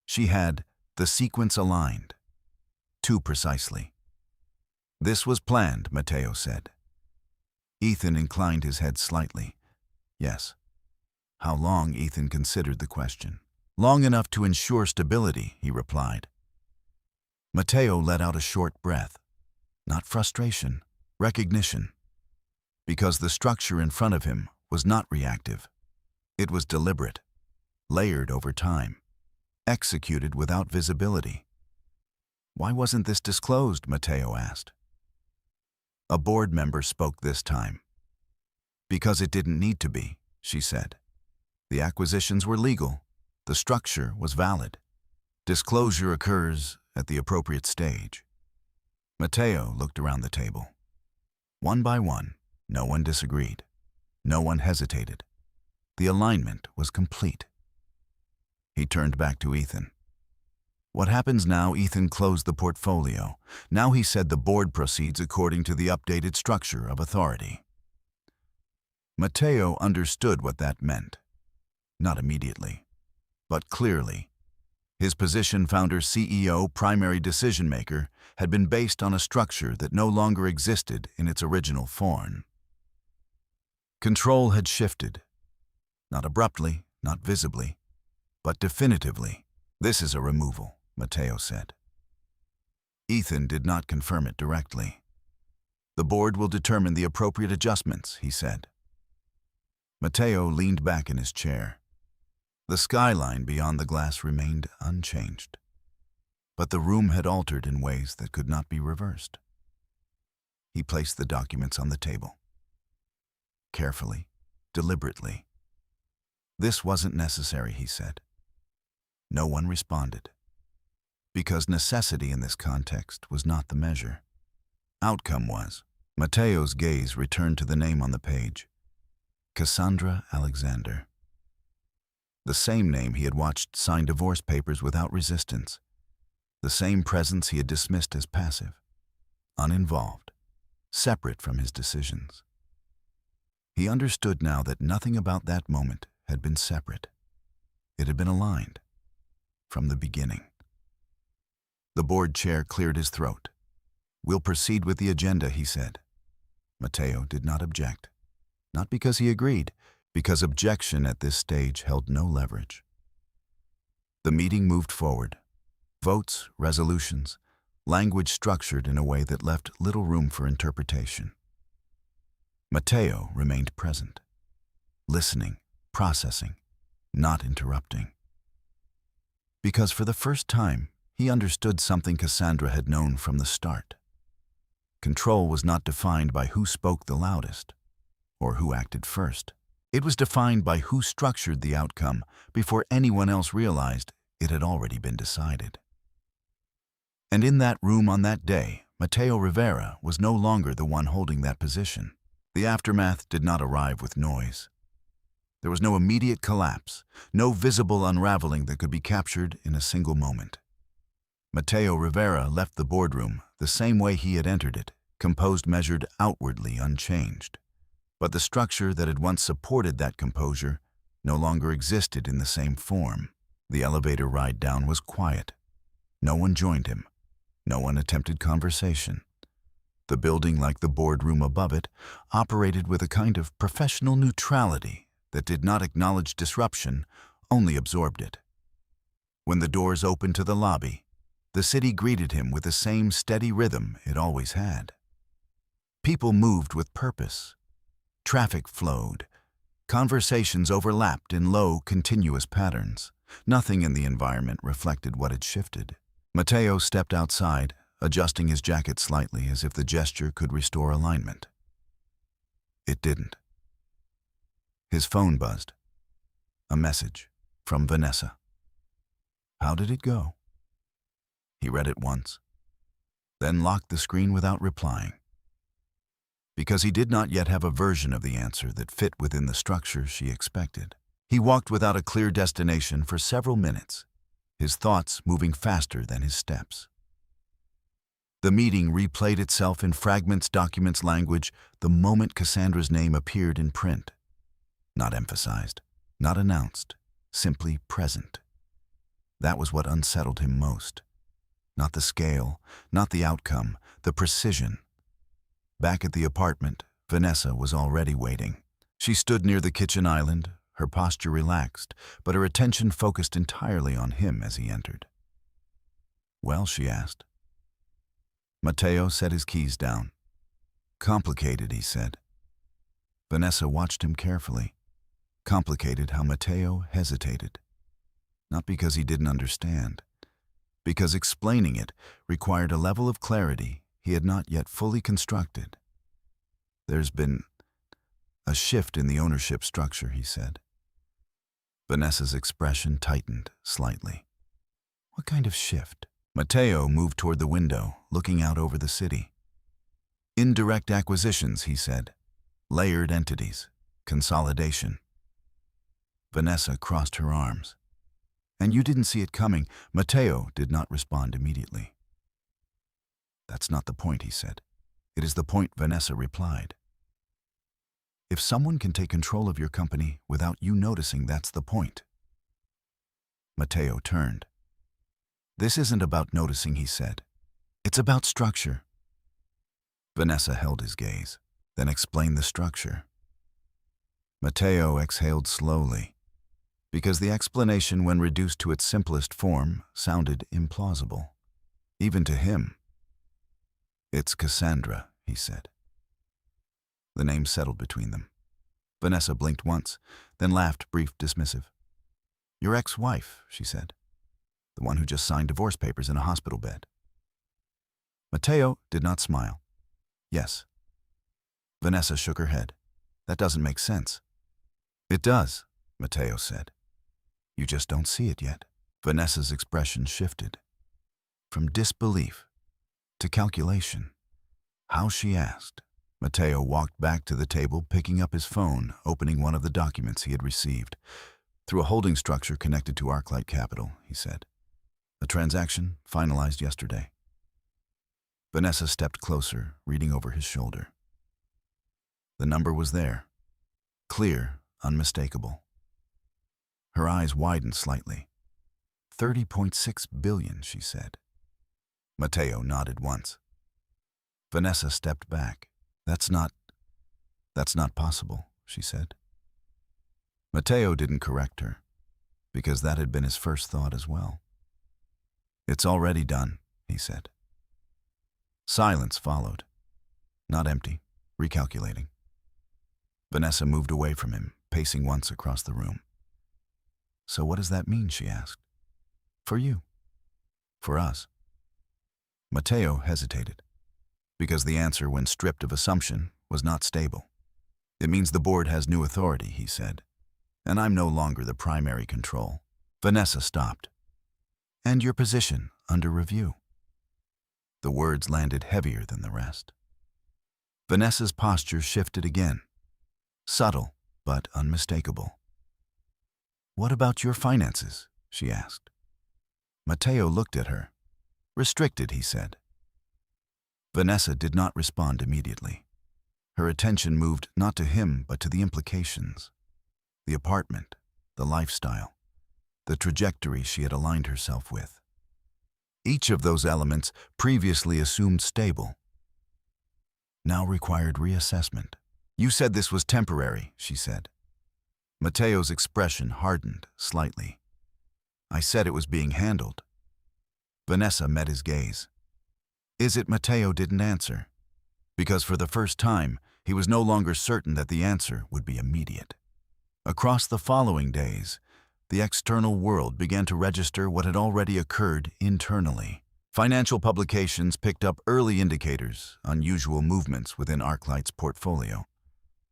She had the sequence aligned. Too precisely. This was planned, Matteo said. Ethan inclined his head slightly. Yes. How long? Ethan considered the question. Long enough to ensure stability, he replied. Matteo let out a short breath. Not frustration, recognition. Because the structure in front of him was not reactive. It was deliberate, layered over time, executed without visibility. Why wasn't this disclosed? Matteo asked. A board member spoke this time. Because it didn't need to be, she said. The acquisitions were legal. The structure was valid. Disclosure occurs at the appropriate stage. Matteo looked around the table. One by one, no one disagreed. No one hesitated. The alignment was complete. He turned back to Ethan. What happens now? Ethan closed the portfolio. Now he said the board proceeds according to the updated structure of authority. Matteo understood what that meant. Not immediately, but clearly. His position, founder, CEO, primary decision-maker, had been based on a structure that no longer existed in its original form. Control had shifted. Not abruptly, not visibly, but definitively. This is a removal, Matteo said. Ethan did not confirm it directly. The board will determine the appropriate adjustments, he said. Matteo leaned back in his chair. The skyline beyond the glass remained unchanged, but the room had altered in ways that could not be reversed. He placed the documents on the table. Carefully, deliberately. This wasn't necessary, he said. No one responded, because necessity in this context was not the measure. Outcome was. Matteo's gaze returned to the name on the page. Cassandra Alexander. The same name he had watched sign divorce papers without resistance. The same presence he had dismissed as passive, uninvolved, separate from his decisions. He understood now that nothing about that moment had been separate. It had been aligned from the beginning. The board chair cleared his throat. We'll proceed with the agenda, he said. Matteo did not object. Not because he agreed, because objection at this stage held no leverage. The meeting moved forward. Votes, resolutions, language structured in a way that left little room for interpretation. Matteo remained present, listening, processing, not interrupting. Because for the first time, he understood something Cassandra had known from the start. Control was not defined by who spoke the loudest or who acted first. It was defined by who structured the outcome before anyone else realized it had already been decided. And in that room on that day, Mateo Rivera was no longer the one holding that position. The aftermath did not arrive with noise. There was no immediate collapse, no visible unraveling that could be captured in a single moment. Mateo Rivera left the boardroom the same way he had entered it, composed, measured, outwardly unchanged. But the structure that had once supported that composure no longer existed in the same form. The elevator ride down was quiet. No one joined him. No one attempted conversation. The building, like the boardroom above it, operated with a kind of professional neutrality that did not acknowledge disruption, only absorbed it. When the doors opened to the lobby, the city greeted him with the same steady rhythm it always had. People moved with purpose. Traffic flowed. Conversations overlapped in low, continuous patterns. Nothing in the environment reflected what had shifted. Matteo stepped outside, adjusting his jacket slightly as if the gesture could restore alignment. It didn't. His phone buzzed. A message from Vanessa. How did it go? He read it once, then locked the screen without replying. Because he did not yet have a version of the answer that fit within the structure she expected. He walked without a clear destination for several minutes, his thoughts moving faster than his steps. The meeting replayed itself in fragments, documents, language, the moment Cassandra's name appeared in print. Not emphasized, not announced, simply present. That was what unsettled him most. Not the scale, not the outcome, the precision. Back at the apartment, Vanessa was already waiting. She stood near the kitchen island, her posture relaxed, but her attention focused entirely on him as he entered. "Well," she asked. Matteo set his keys down. "Complicated," he said. Vanessa watched him carefully. Complicated how Matteo hesitated. Not because he didn't understand, because explaining it required a level of clarity he had not yet fully constructed. "There's been a shift in the ownership structure," he said. Vanessa's expression tightened slightly. "What kind of shift?" Matteo moved toward the window, looking out over the city. "Indirect acquisitions," he said. "Layered entities. Consolidation." Vanessa crossed her arms. "And you didn't see it coming." Matteo did not respond immediately. "That's not the point," he said. "It is the point," Vanessa replied. "If someone can take control of your company without you noticing, that's the point." Matteo turned. "This isn't about noticing," he said. "It's about structure." Vanessa held his gaze, then explained the structure. Matteo exhaled slowly, because the explanation, when reduced to its simplest form, sounded implausible, even to him. "It's Cassandra," he said. The name settled between them. Vanessa blinked once, then laughed, brief, dismissive. "Your ex-wife," she said. "The one who just signed divorce papers in a hospital bed." Matteo did not smile. "Yes." Vanessa shook her head. "That doesn't make sense." "It does," Matteo said. "You just don't see it yet." Vanessa's expression shifted. From disbelief to calculation. How she asked. Matteo walked back to the table, picking up his phone, opening one of the documents he had received. "Through a holding structure connected to Arclight Capital," he said. "A transaction finalized yesterday." Vanessa stepped closer, reading over his shoulder. The number was there. Clear, unmistakable. Her eyes widened slightly. 30.6 billion, she said. Matteo nodded once. Vanessa stepped back. That's not possible," she said. Matteo didn't correct her, because that had been his first thought as well. "It's already done," he said. Silence followed. Not empty, recalculating. Vanessa moved away from him, pacing once across the room. "So what does that mean?" she asked. "For you. For us." Matteo hesitated, because the answer, when stripped of assumption, was not stable. "It means the board has new authority," he said, "and I'm no longer the primary control." Vanessa stopped. "And your position under review." The words landed heavier than the rest. Vanessa's posture shifted again, subtle but unmistakable. "What about your finances?" she asked. Matteo looked at her. "Restricted," he said. Vanessa did not respond immediately. Her attention moved not to him but to the implications. The apartment, the lifestyle, the trajectory she had aligned herself with. Each of those elements, previously assumed stable, now required reassessment. "You said this was temporary," she said. Matteo's expression hardened slightly. "I said it was being handled." Vanessa met his gaze. "Is it?" Matteo didn't answer, because for the first time, he was no longer certain that the answer would be immediate. Across the following days, the external world began to register what had already occurred internally. Financial publications picked up early indicators, unusual movements within ArcLight's portfolio,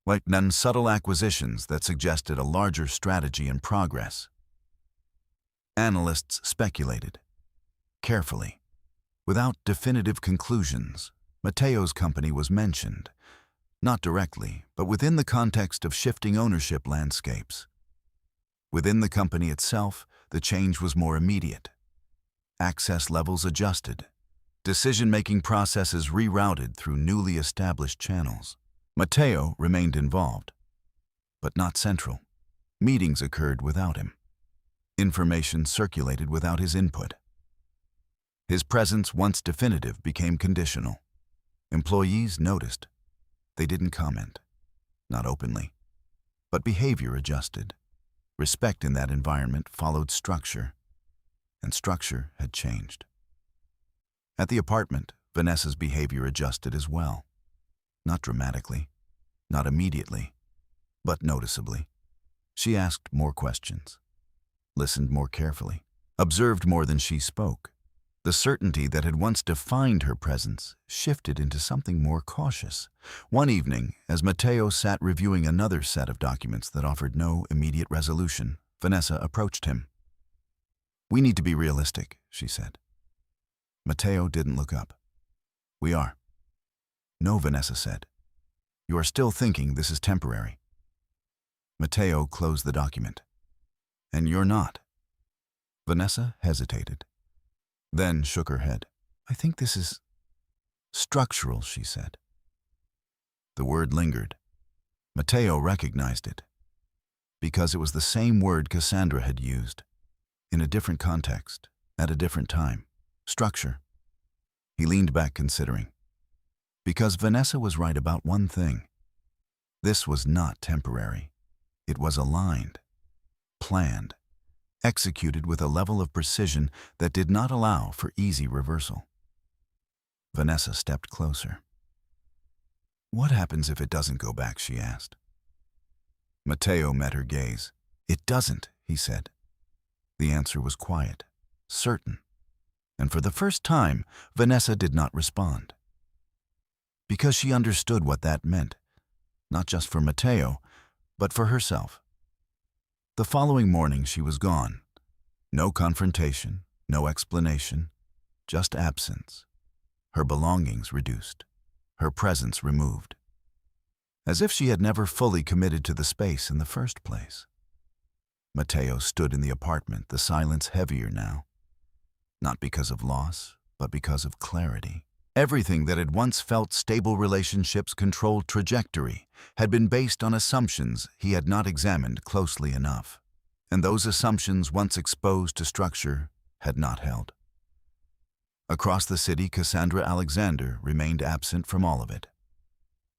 like subtle acquisitions that suggested a larger strategy in progress. Analysts speculated, carefully, without definitive conclusions. Matteo's company was mentioned, not directly, but within the context of shifting ownership landscapes. Within the company itself, the change was more immediate. Access levels adjusted, decision-making processes rerouted through newly established channels. Matteo remained involved, but not central. Meetings occurred without him. Information circulated without his input. His presence, once definitive, became conditional. Employees noticed. They didn't comment, not openly, but behavior adjusted. Respect in that environment followed structure, and structure had changed. At the apartment, Vanessa's behavior adjusted as well. Not dramatically, not immediately, but noticeably. She asked more questions, listened more carefully, observed more than she spoke. The certainty that had once defined her presence shifted into something more cautious. One evening, as Matteo sat reviewing another set of documents that offered no immediate resolution, Vanessa approached him. "We need to be realistic," she said. Matteo didn't look up. "We are." "No," Vanessa said. "You are still thinking this is temporary." Matteo closed the document. "And you're not." Vanessa hesitated, then shook her head. "I think this is structural," she said. The word lingered. Matteo recognized it, because it was the same word Cassandra had used, in a different context, at a different time. Structure. He leaned back, considering. Because Vanessa was right about one thing. This was not temporary. It was aligned, planned, executed with a level of precision that did not allow for easy reversal. Vanessa stepped closer. "What happens if it doesn't go back?" she asked. Matteo met her gaze. "It doesn't," he said. The answer was quiet, certain, and for the first time, Vanessa did not respond. Because she understood what that meant, not just for Matteo, but for herself. The following morning she was gone. No confrontation, no explanation, just absence. Her belongings reduced, her presence removed. As if she had never fully committed to the space in the first place. Matteo stood in the apartment, the silence heavier now. Not because of loss, but because of clarity. Everything that had once felt stable relationships' controlled trajectory had been based on assumptions he had not examined closely enough. And those assumptions, once exposed to structure, had not held. Across the city, Cassandra Alexander remained absent from all of it.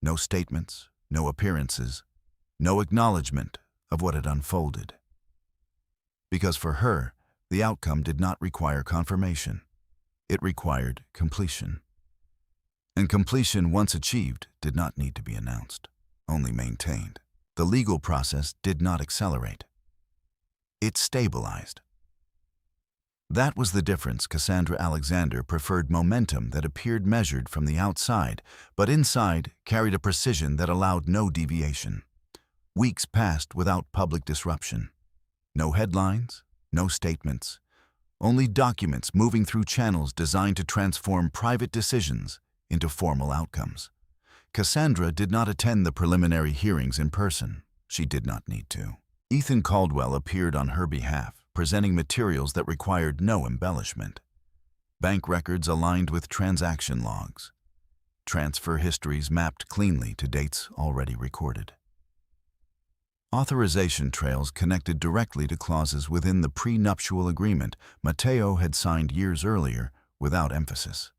No statements, no appearances, no acknowledgement of what had unfolded. Because for her, the outcome did not require confirmation. It required completion. And completion, once achieved, did not need to be announced, only maintained. The legal process did not accelerate. It stabilized. That was the difference. Cassandra Alexander preferred momentum that appeared measured from the outside, but inside carried a precision that allowed no deviation. Weeks passed without public disruption. No headlines, no statements, only documents moving through channels designed to transform private decisions into formal outcomes. Cassandra did not attend the preliminary hearings in person. She did not need to. Ethan Caldwell appeared on her behalf, presenting materials that required no embellishment. Bank records aligned with transaction logs. Transfer histories mapped cleanly to dates already recorded. Authorization trails connected directly to clauses within the prenuptial agreement Matteo had signed years earlier without emphasis.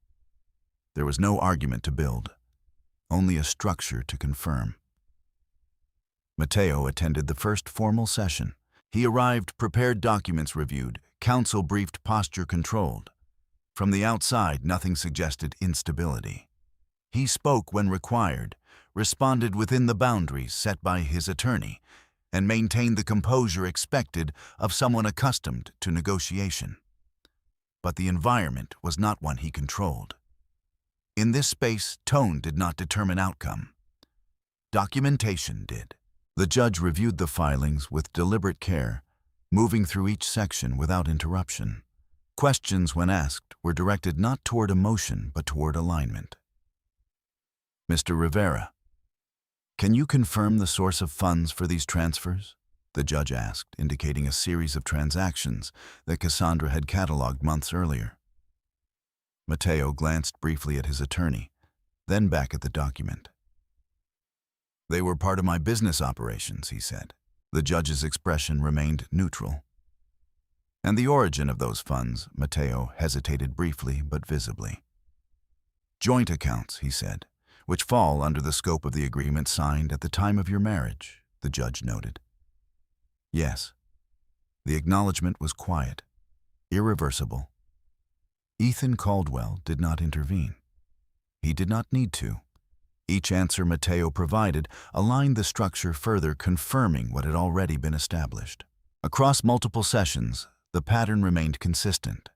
There was no argument to build, only a structure to confirm. Matteo attended the first formal session. He arrived, prepared documents reviewed, counsel briefed, posture controlled. From the outside, nothing suggested instability. He spoke when required, responded within the boundaries set by his attorney, and maintained the composure expected of someone accustomed to negotiation. But the environment was not one he controlled. In this space, tone did not determine outcome. Documentation did. The judge reviewed the filings with deliberate care, moving through each section without interruption. Questions, when asked, were directed not toward emotion but toward alignment. Mr. Rivera, can you confirm the source of funds for these transfers? The judge asked, indicating a series of transactions that Cassandra had cataloged months earlier. Matteo glanced briefly at his attorney, then back at the document. They were part of my business operations, he said. The judge's expression remained neutral. And the origin of those funds, Matteo hesitated briefly but visibly. Joint accounts, he said, which fall under the scope of the agreement signed at the time of your marriage, the judge noted. Yes. The acknowledgement was quiet, irreversible. Ethan Caldwell did not intervene. He did not need to. Each answer Matteo provided aligned the structure further, confirming what had already been established. Across multiple sessions, the pattern remained consistent.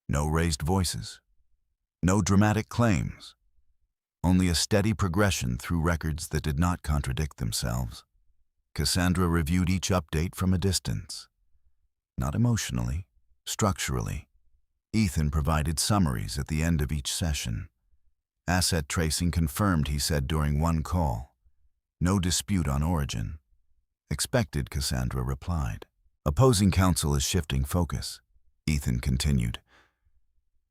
No raised voices. No dramatic claims. Only a steady progression through records that did not contradict themselves. Cassandra reviewed each update from a distance. Not emotionally, structurally. Ethan provided summaries at the end of each session. Asset tracing confirmed, he said during one call. No dispute on origin. Expected, Cassandra replied. Opposing counsel is shifting focus, Ethan continued.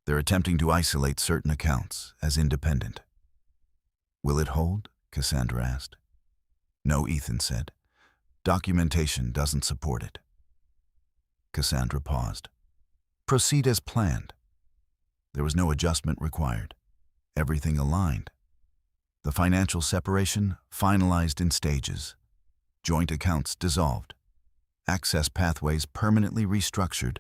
They're attempting to isolate certain accounts as independent. Will it hold? Cassandra asked. No, Ethan said. Documentation doesn't support it. Cassandra paused. Proceed as planned. There was no adjustment required. Everything aligned. The financial separation finalized in stages. Joint accounts dissolved. Access pathways permanently restructured.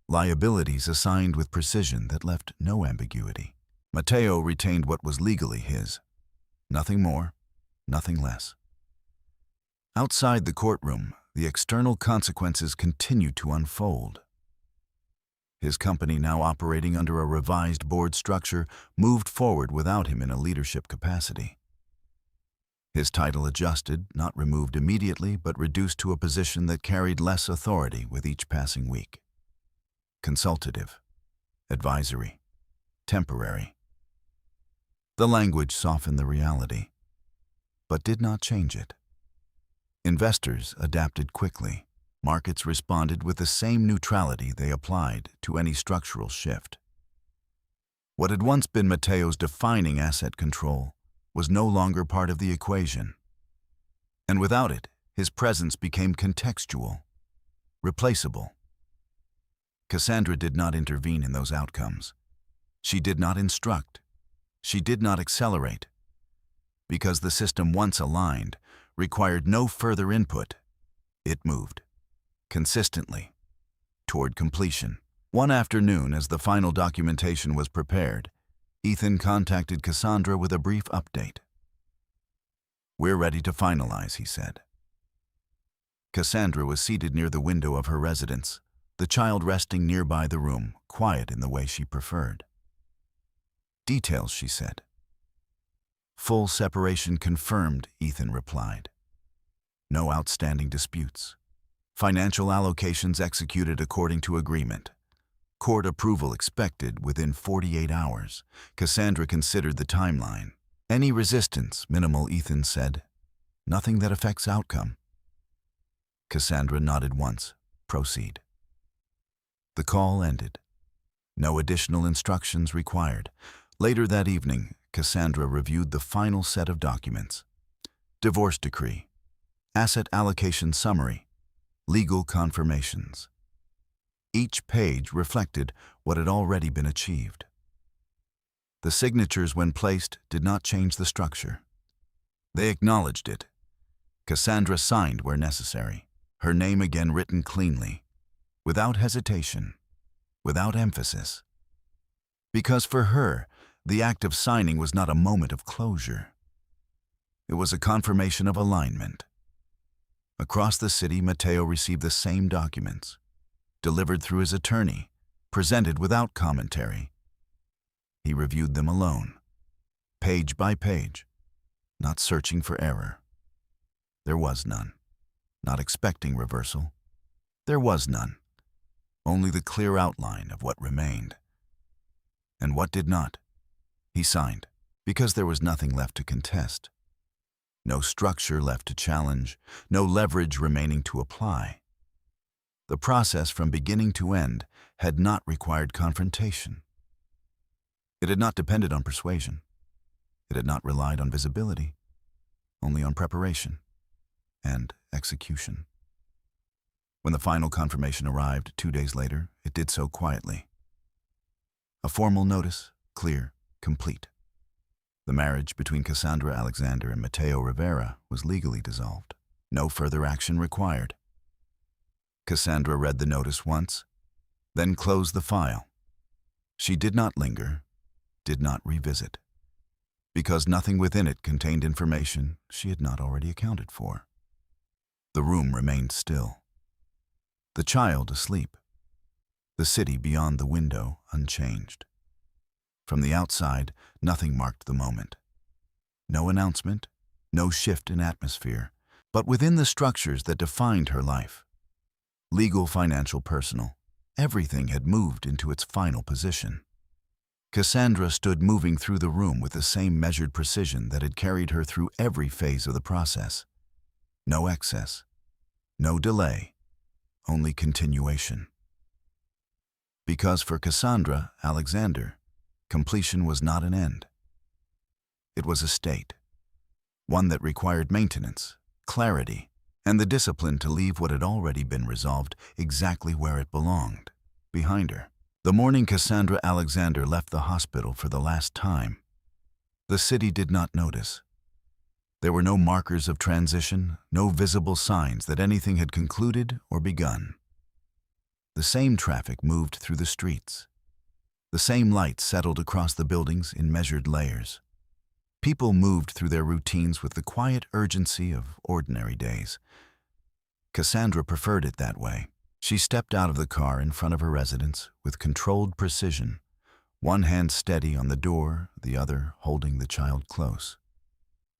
Liabilities assigned with precision that left no ambiguity. Matteo retained what was legally his. Nothing more, nothing less. Outside the courtroom, the external consequences continued to unfold. His company, now operating under a revised board structure, moved forward without him in a leadership capacity. His title adjusted, not removed immediately, but reduced to a position that carried less authority with each passing week. Consultative, advisory, temporary. The language softened the reality, but did not change it. Investors adapted quickly. Markets responded with the same neutrality they applied to any structural shift. What had once been Matteo's defining asset control was no longer part of the equation. And without it, his presence became contextual, replaceable. Cassandra did not intervene in those outcomes. She did not instruct. She did not accelerate. Because the system, once aligned, required no further input, it moved. Consistently, toward completion. One afternoon, as the final documentation was prepared, Ethan contacted Cassandra with a brief update. We're ready to finalize, he said. Cassandra was seated near the window of her residence, the child resting nearby the room, quiet in the way she preferred. Details, she said. Full separation confirmed, Ethan replied. No outstanding disputes. Financial allocations executed according to agreement. Court approval expected within 48 hours. Cassandra considered the timeline. Any resistance, minimal, Ethan said. Nothing that affects outcome. Cassandra nodded once. Proceed. The call ended. No additional instructions required. Later that evening, Cassandra reviewed the final set of documents. Divorce decree. Asset allocation summary. Legal confirmations. Each page reflected what had already been achieved. The signatures, when placed, did not change the structure. They acknowledged it. Cassandra signed where necessary, her name again written cleanly, without hesitation, without emphasis. Because for her, the act of signing was not a moment of closure. It was a confirmation of alignment. Across the city, Matteo received the same documents, delivered through his attorney, presented without commentary. He reviewed them alone, page by page, not searching for error. There was none. Not expecting reversal. There was none. Only the clear outline of what remained. And what did not, he signed, because there was nothing left to contest. No structure left to challenge, no leverage remaining to apply. The process from beginning to end had not required confrontation. It had not depended on persuasion. It had not relied on visibility, only on preparation and execution. When the final confirmation arrived 2 days later, it did so quietly. A formal notice, clear, complete. The marriage between Cassandra Alexander and Mateo Rivera was legally dissolved. No further action required. Cassandra read the notice once, then closed the file. She did not linger, did not revisit, because nothing within it contained information she had not already accounted for. The room remained still. The child asleep. The city beyond the window unchanged. From the outside, nothing marked the moment. No announcement, no shift in atmosphere, but within the structures that defined her life. Legal, financial, personal, everything had moved into its final position. Cassandra stood moving through the room with the same measured precision that had carried her through every phase of the process. No excess, no delay, only continuation. Because for Cassandra Alexander, completion was not an end. It was a state, one that required maintenance, clarity, and the discipline to leave what had already been resolved exactly where it belonged, behind her. The morning Cassandra Alexander left the hospital for the last time, the city did not notice. There were no markers of transition, no visible signs that anything had concluded or begun. The same traffic moved through the streets. The same light settled across the buildings in measured layers. People moved through their routines with the quiet urgency of ordinary days. Cassandra preferred it that way. She stepped out of the car in front of her residence with controlled precision, one hand steady on the door, the other holding the child close.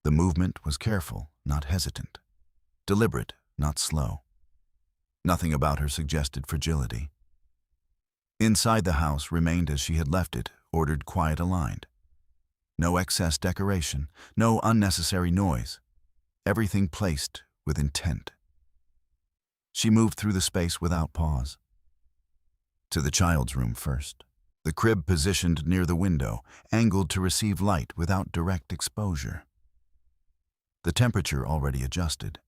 The movement was careful, not hesitant. Deliberate, not slow. Nothing about her suggested fragility. Inside the house remained as she had left it, ordered, quiet, aligned. No excess decoration, no unnecessary noise. Everything placed with intent. She moved through the space without pause. To the child's room first. The crib positioned near the window, angled to receive light without direct exposure. The temperature already adjusted.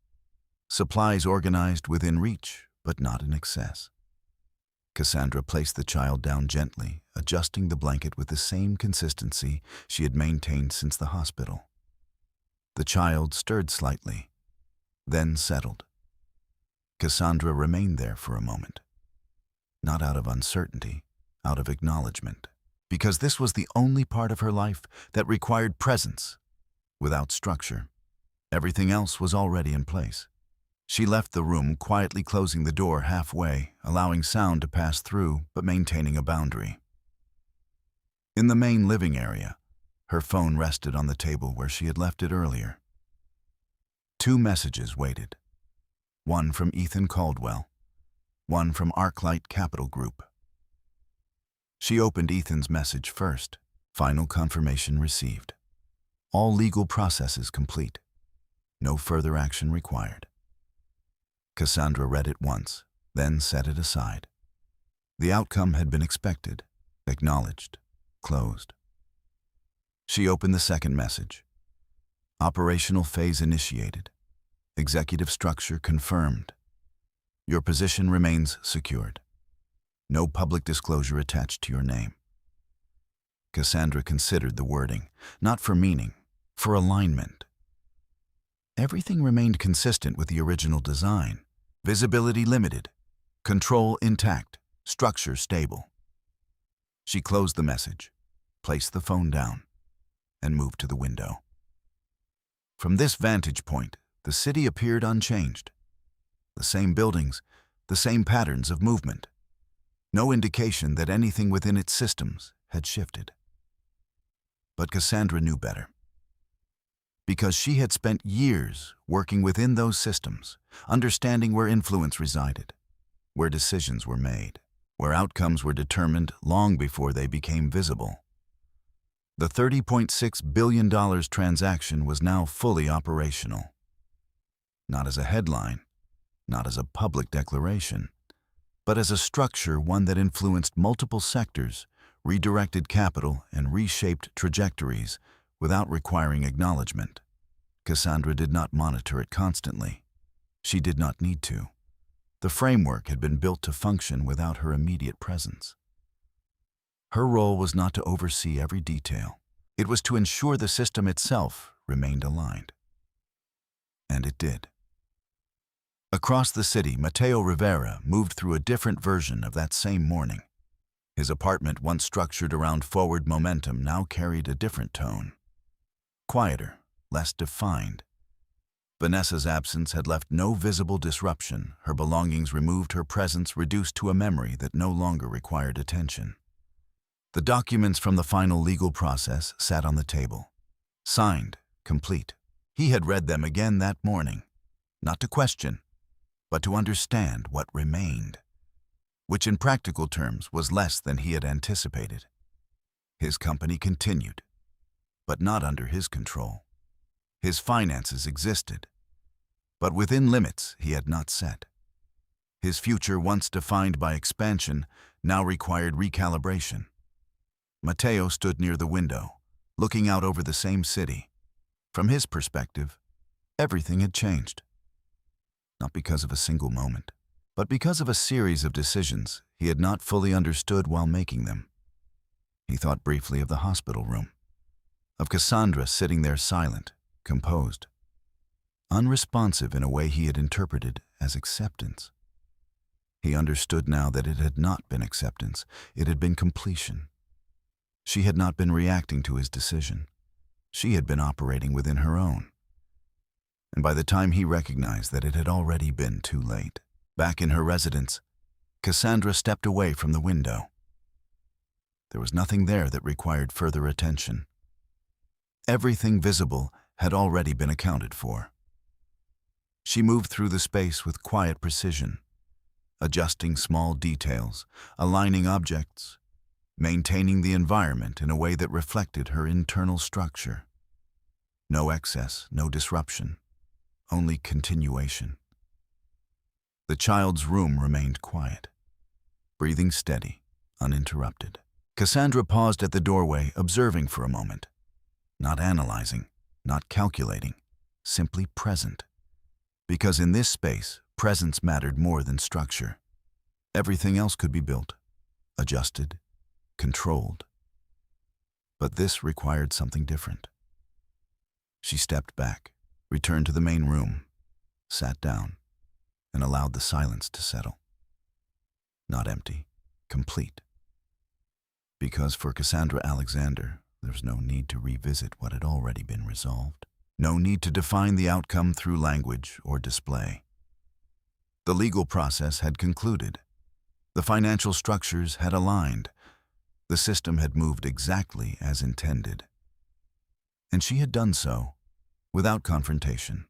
Supplies organized within reach, but not in excess. Cassandra placed the child down gently, adjusting the blanket with the same consistency she had maintained since the hospital. The child stirred slightly, then settled. Cassandra remained there for a moment, not out of uncertainty, out of acknowledgement, because this was the only part of her life that required presence, without structure. Everything else was already in place. She left the room, quietly closing the door halfway, allowing sound to pass through, but maintaining a boundary. In the main living area, her phone rested on the table where she had left it earlier. 2 messages waited. One from Ethan Caldwell, one from Arclight Capital Group. She opened Ethan's message first. Final confirmation received. All legal processes complete. No further action required. Cassandra read it once, then set it aside. The outcome had been expected, acknowledged, closed. She opened the second message. Operational phase initiated. Executive structure confirmed. Your position remains secured. No public disclosure attached to your name. Cassandra considered the wording, not for meaning, for alignment. Everything remained consistent with the original design. Visibility limited, control intact, structure stable. She closed the message, placed the phone down, and moved to the window. From this vantage point, the city appeared unchanged. the same buildings, the same patterns of movement. No indication that anything within its systems had shifted. But Cassandra knew better. Because she had spent years working within those systems, understanding where influence resided, where decisions were made, where outcomes were determined long before they became visible. The $30.6 billion transaction was now fully operational. Not as a headline, not as a public declaration, but as a structure, one that influenced multiple sectors, redirected capital, and reshaped trajectories without requiring acknowledgement. Cassandra did not monitor it constantly. She did not need to. The framework had been built to function without her immediate presence. Her role was not to oversee every detail. It was to ensure the system itself remained aligned. And it did. Across the city, Mateo Rivera moved through a different version of that same morning. His apartment, once structured around forward momentum, now carried a different tone. Quieter, less defined. Vanessa's absence had left no visible disruption, her belongings removed, her presence reduced to a memory that no longer required attention. The documents from the final legal process sat on the table. Signed, complete. He had read them again that morning, not to question, but to understand what remained, which in practical terms was less than he had anticipated. His company continued, but not under his control. His finances existed, but within limits he had not set. His future, once defined by expansion, now required recalibration. Matteo stood near the window, looking out over the same city. From his perspective, everything had changed. Not because of a single moment, but because of a series of decisions he had not fully understood while making them. He thought briefly of the hospital room, of Cassandra sitting there silent, composed, unresponsive in a way he had interpreted as acceptance. He understood now that it had not been acceptance, it had been completion. She had not been reacting to his decision. She had been operating within her own. And by the time he recognized that it had already been too late, back in her residence, Cassandra stepped away from the window. There was nothing there that required further attention. Everything visible had already been accounted for. She moved through the space with quiet precision, adjusting small details, aligning objects, maintaining the environment in a way that reflected her internal structure. No excess, no disruption, only continuation. The child's room remained quiet, breathing steady, uninterrupted. Cassandra paused at the doorway, observing for a moment, not analyzing, not calculating, simply present. Because in this space, presence mattered more than structure. Everything else could be built, adjusted, controlled. But this required something different. She stepped back, returned to the main room, sat down, and allowed the silence to settle. Not empty, complete. Because for Cassandra Alexander, there was no need to revisit what had already been resolved. No need to define the outcome through language or display. The legal process had concluded. The financial structures had aligned. The system had moved exactly as intended. And she had done so without confrontation,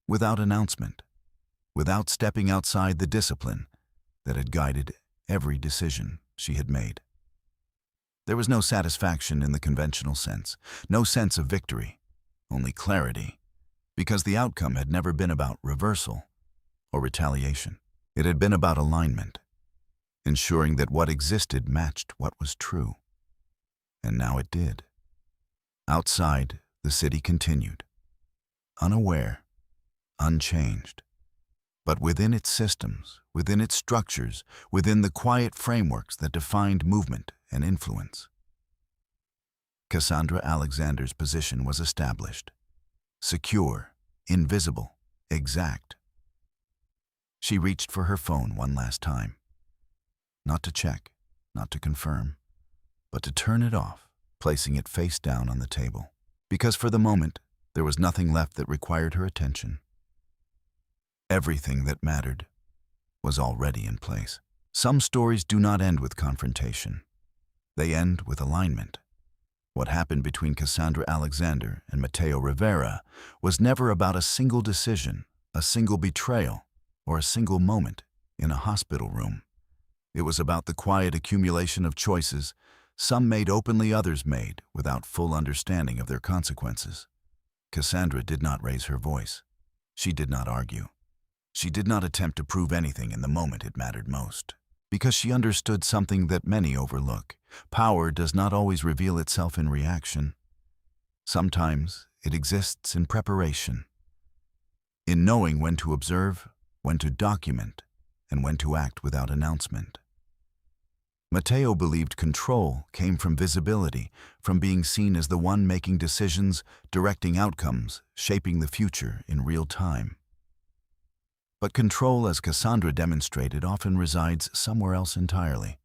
without announcement, without stepping outside the discipline that had guided every decision she had made. There was no satisfaction in the conventional sense, no sense of victory, only clarity, because the outcome had never been about reversal or retaliation. It had been about alignment, ensuring that what existed matched what was true. And now it did. Outside, the city continued, unaware, unchanged, but within its systems, within its structures, within the quiet frameworks that defined movement and influence. Cassandra Alexander's position was established, secure, invisible, exact. She reached for her phone one last time, not to check, not to confirm, but to turn it off, placing it face down on the table. Because for the moment, there was nothing left that required her attention. Everything that mattered was already in place. Some stories do not end with confrontation. They end with alignment. What happened between Cassandra Alexander and Mateo Rivera was never about a single decision, a single betrayal, or a single moment in a hospital room. It was about the quiet accumulation of choices, some made openly, others made without full understanding of their consequences. Cassandra did not raise her voice. She did not argue. She did not attempt to prove anything in the moment it mattered most, because she understood something that many overlook. Power does not always reveal itself in reaction. Sometimes it exists in preparation, in knowing when to observe, when to document, and when to act without announcement. Matteo believed control came from visibility, from being seen as the one making decisions, directing outcomes, shaping the future in real time. But control, as Cassandra demonstrated, often resides somewhere else entirely.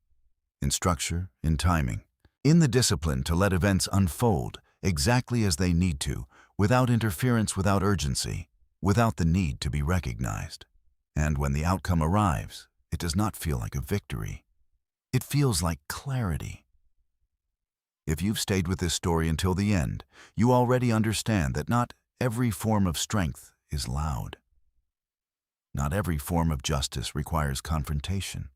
In structure, in timing, in the discipline to let events unfold exactly as they need to, without interference, without urgency, without the need to be recognized. And when the outcome arrives, it does not feel like a victory. It feels like clarity. If you've stayed with this story until the end, you already understand that not every form of strength is loud. Not every form of justice requires confrontation.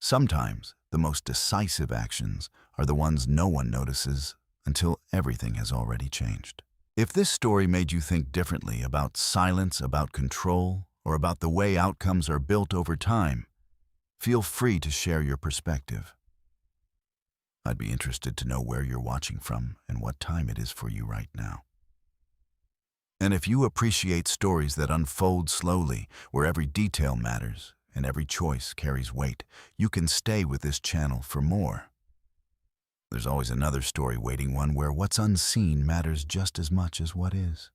Sometimes the most decisive actions are the ones no one notices until everything has already changed. If this story made you think differently about silence, about control, or about the way outcomes are built over time, feel free to share your perspective. I'd be interested to know where you're watching from and what time it is for you right now. And if you appreciate stories that unfold slowly, where every detail matters and every choice carries weight, you can stay with this channel for more. There's always another story waiting, one where what's unseen matters just as much as what is.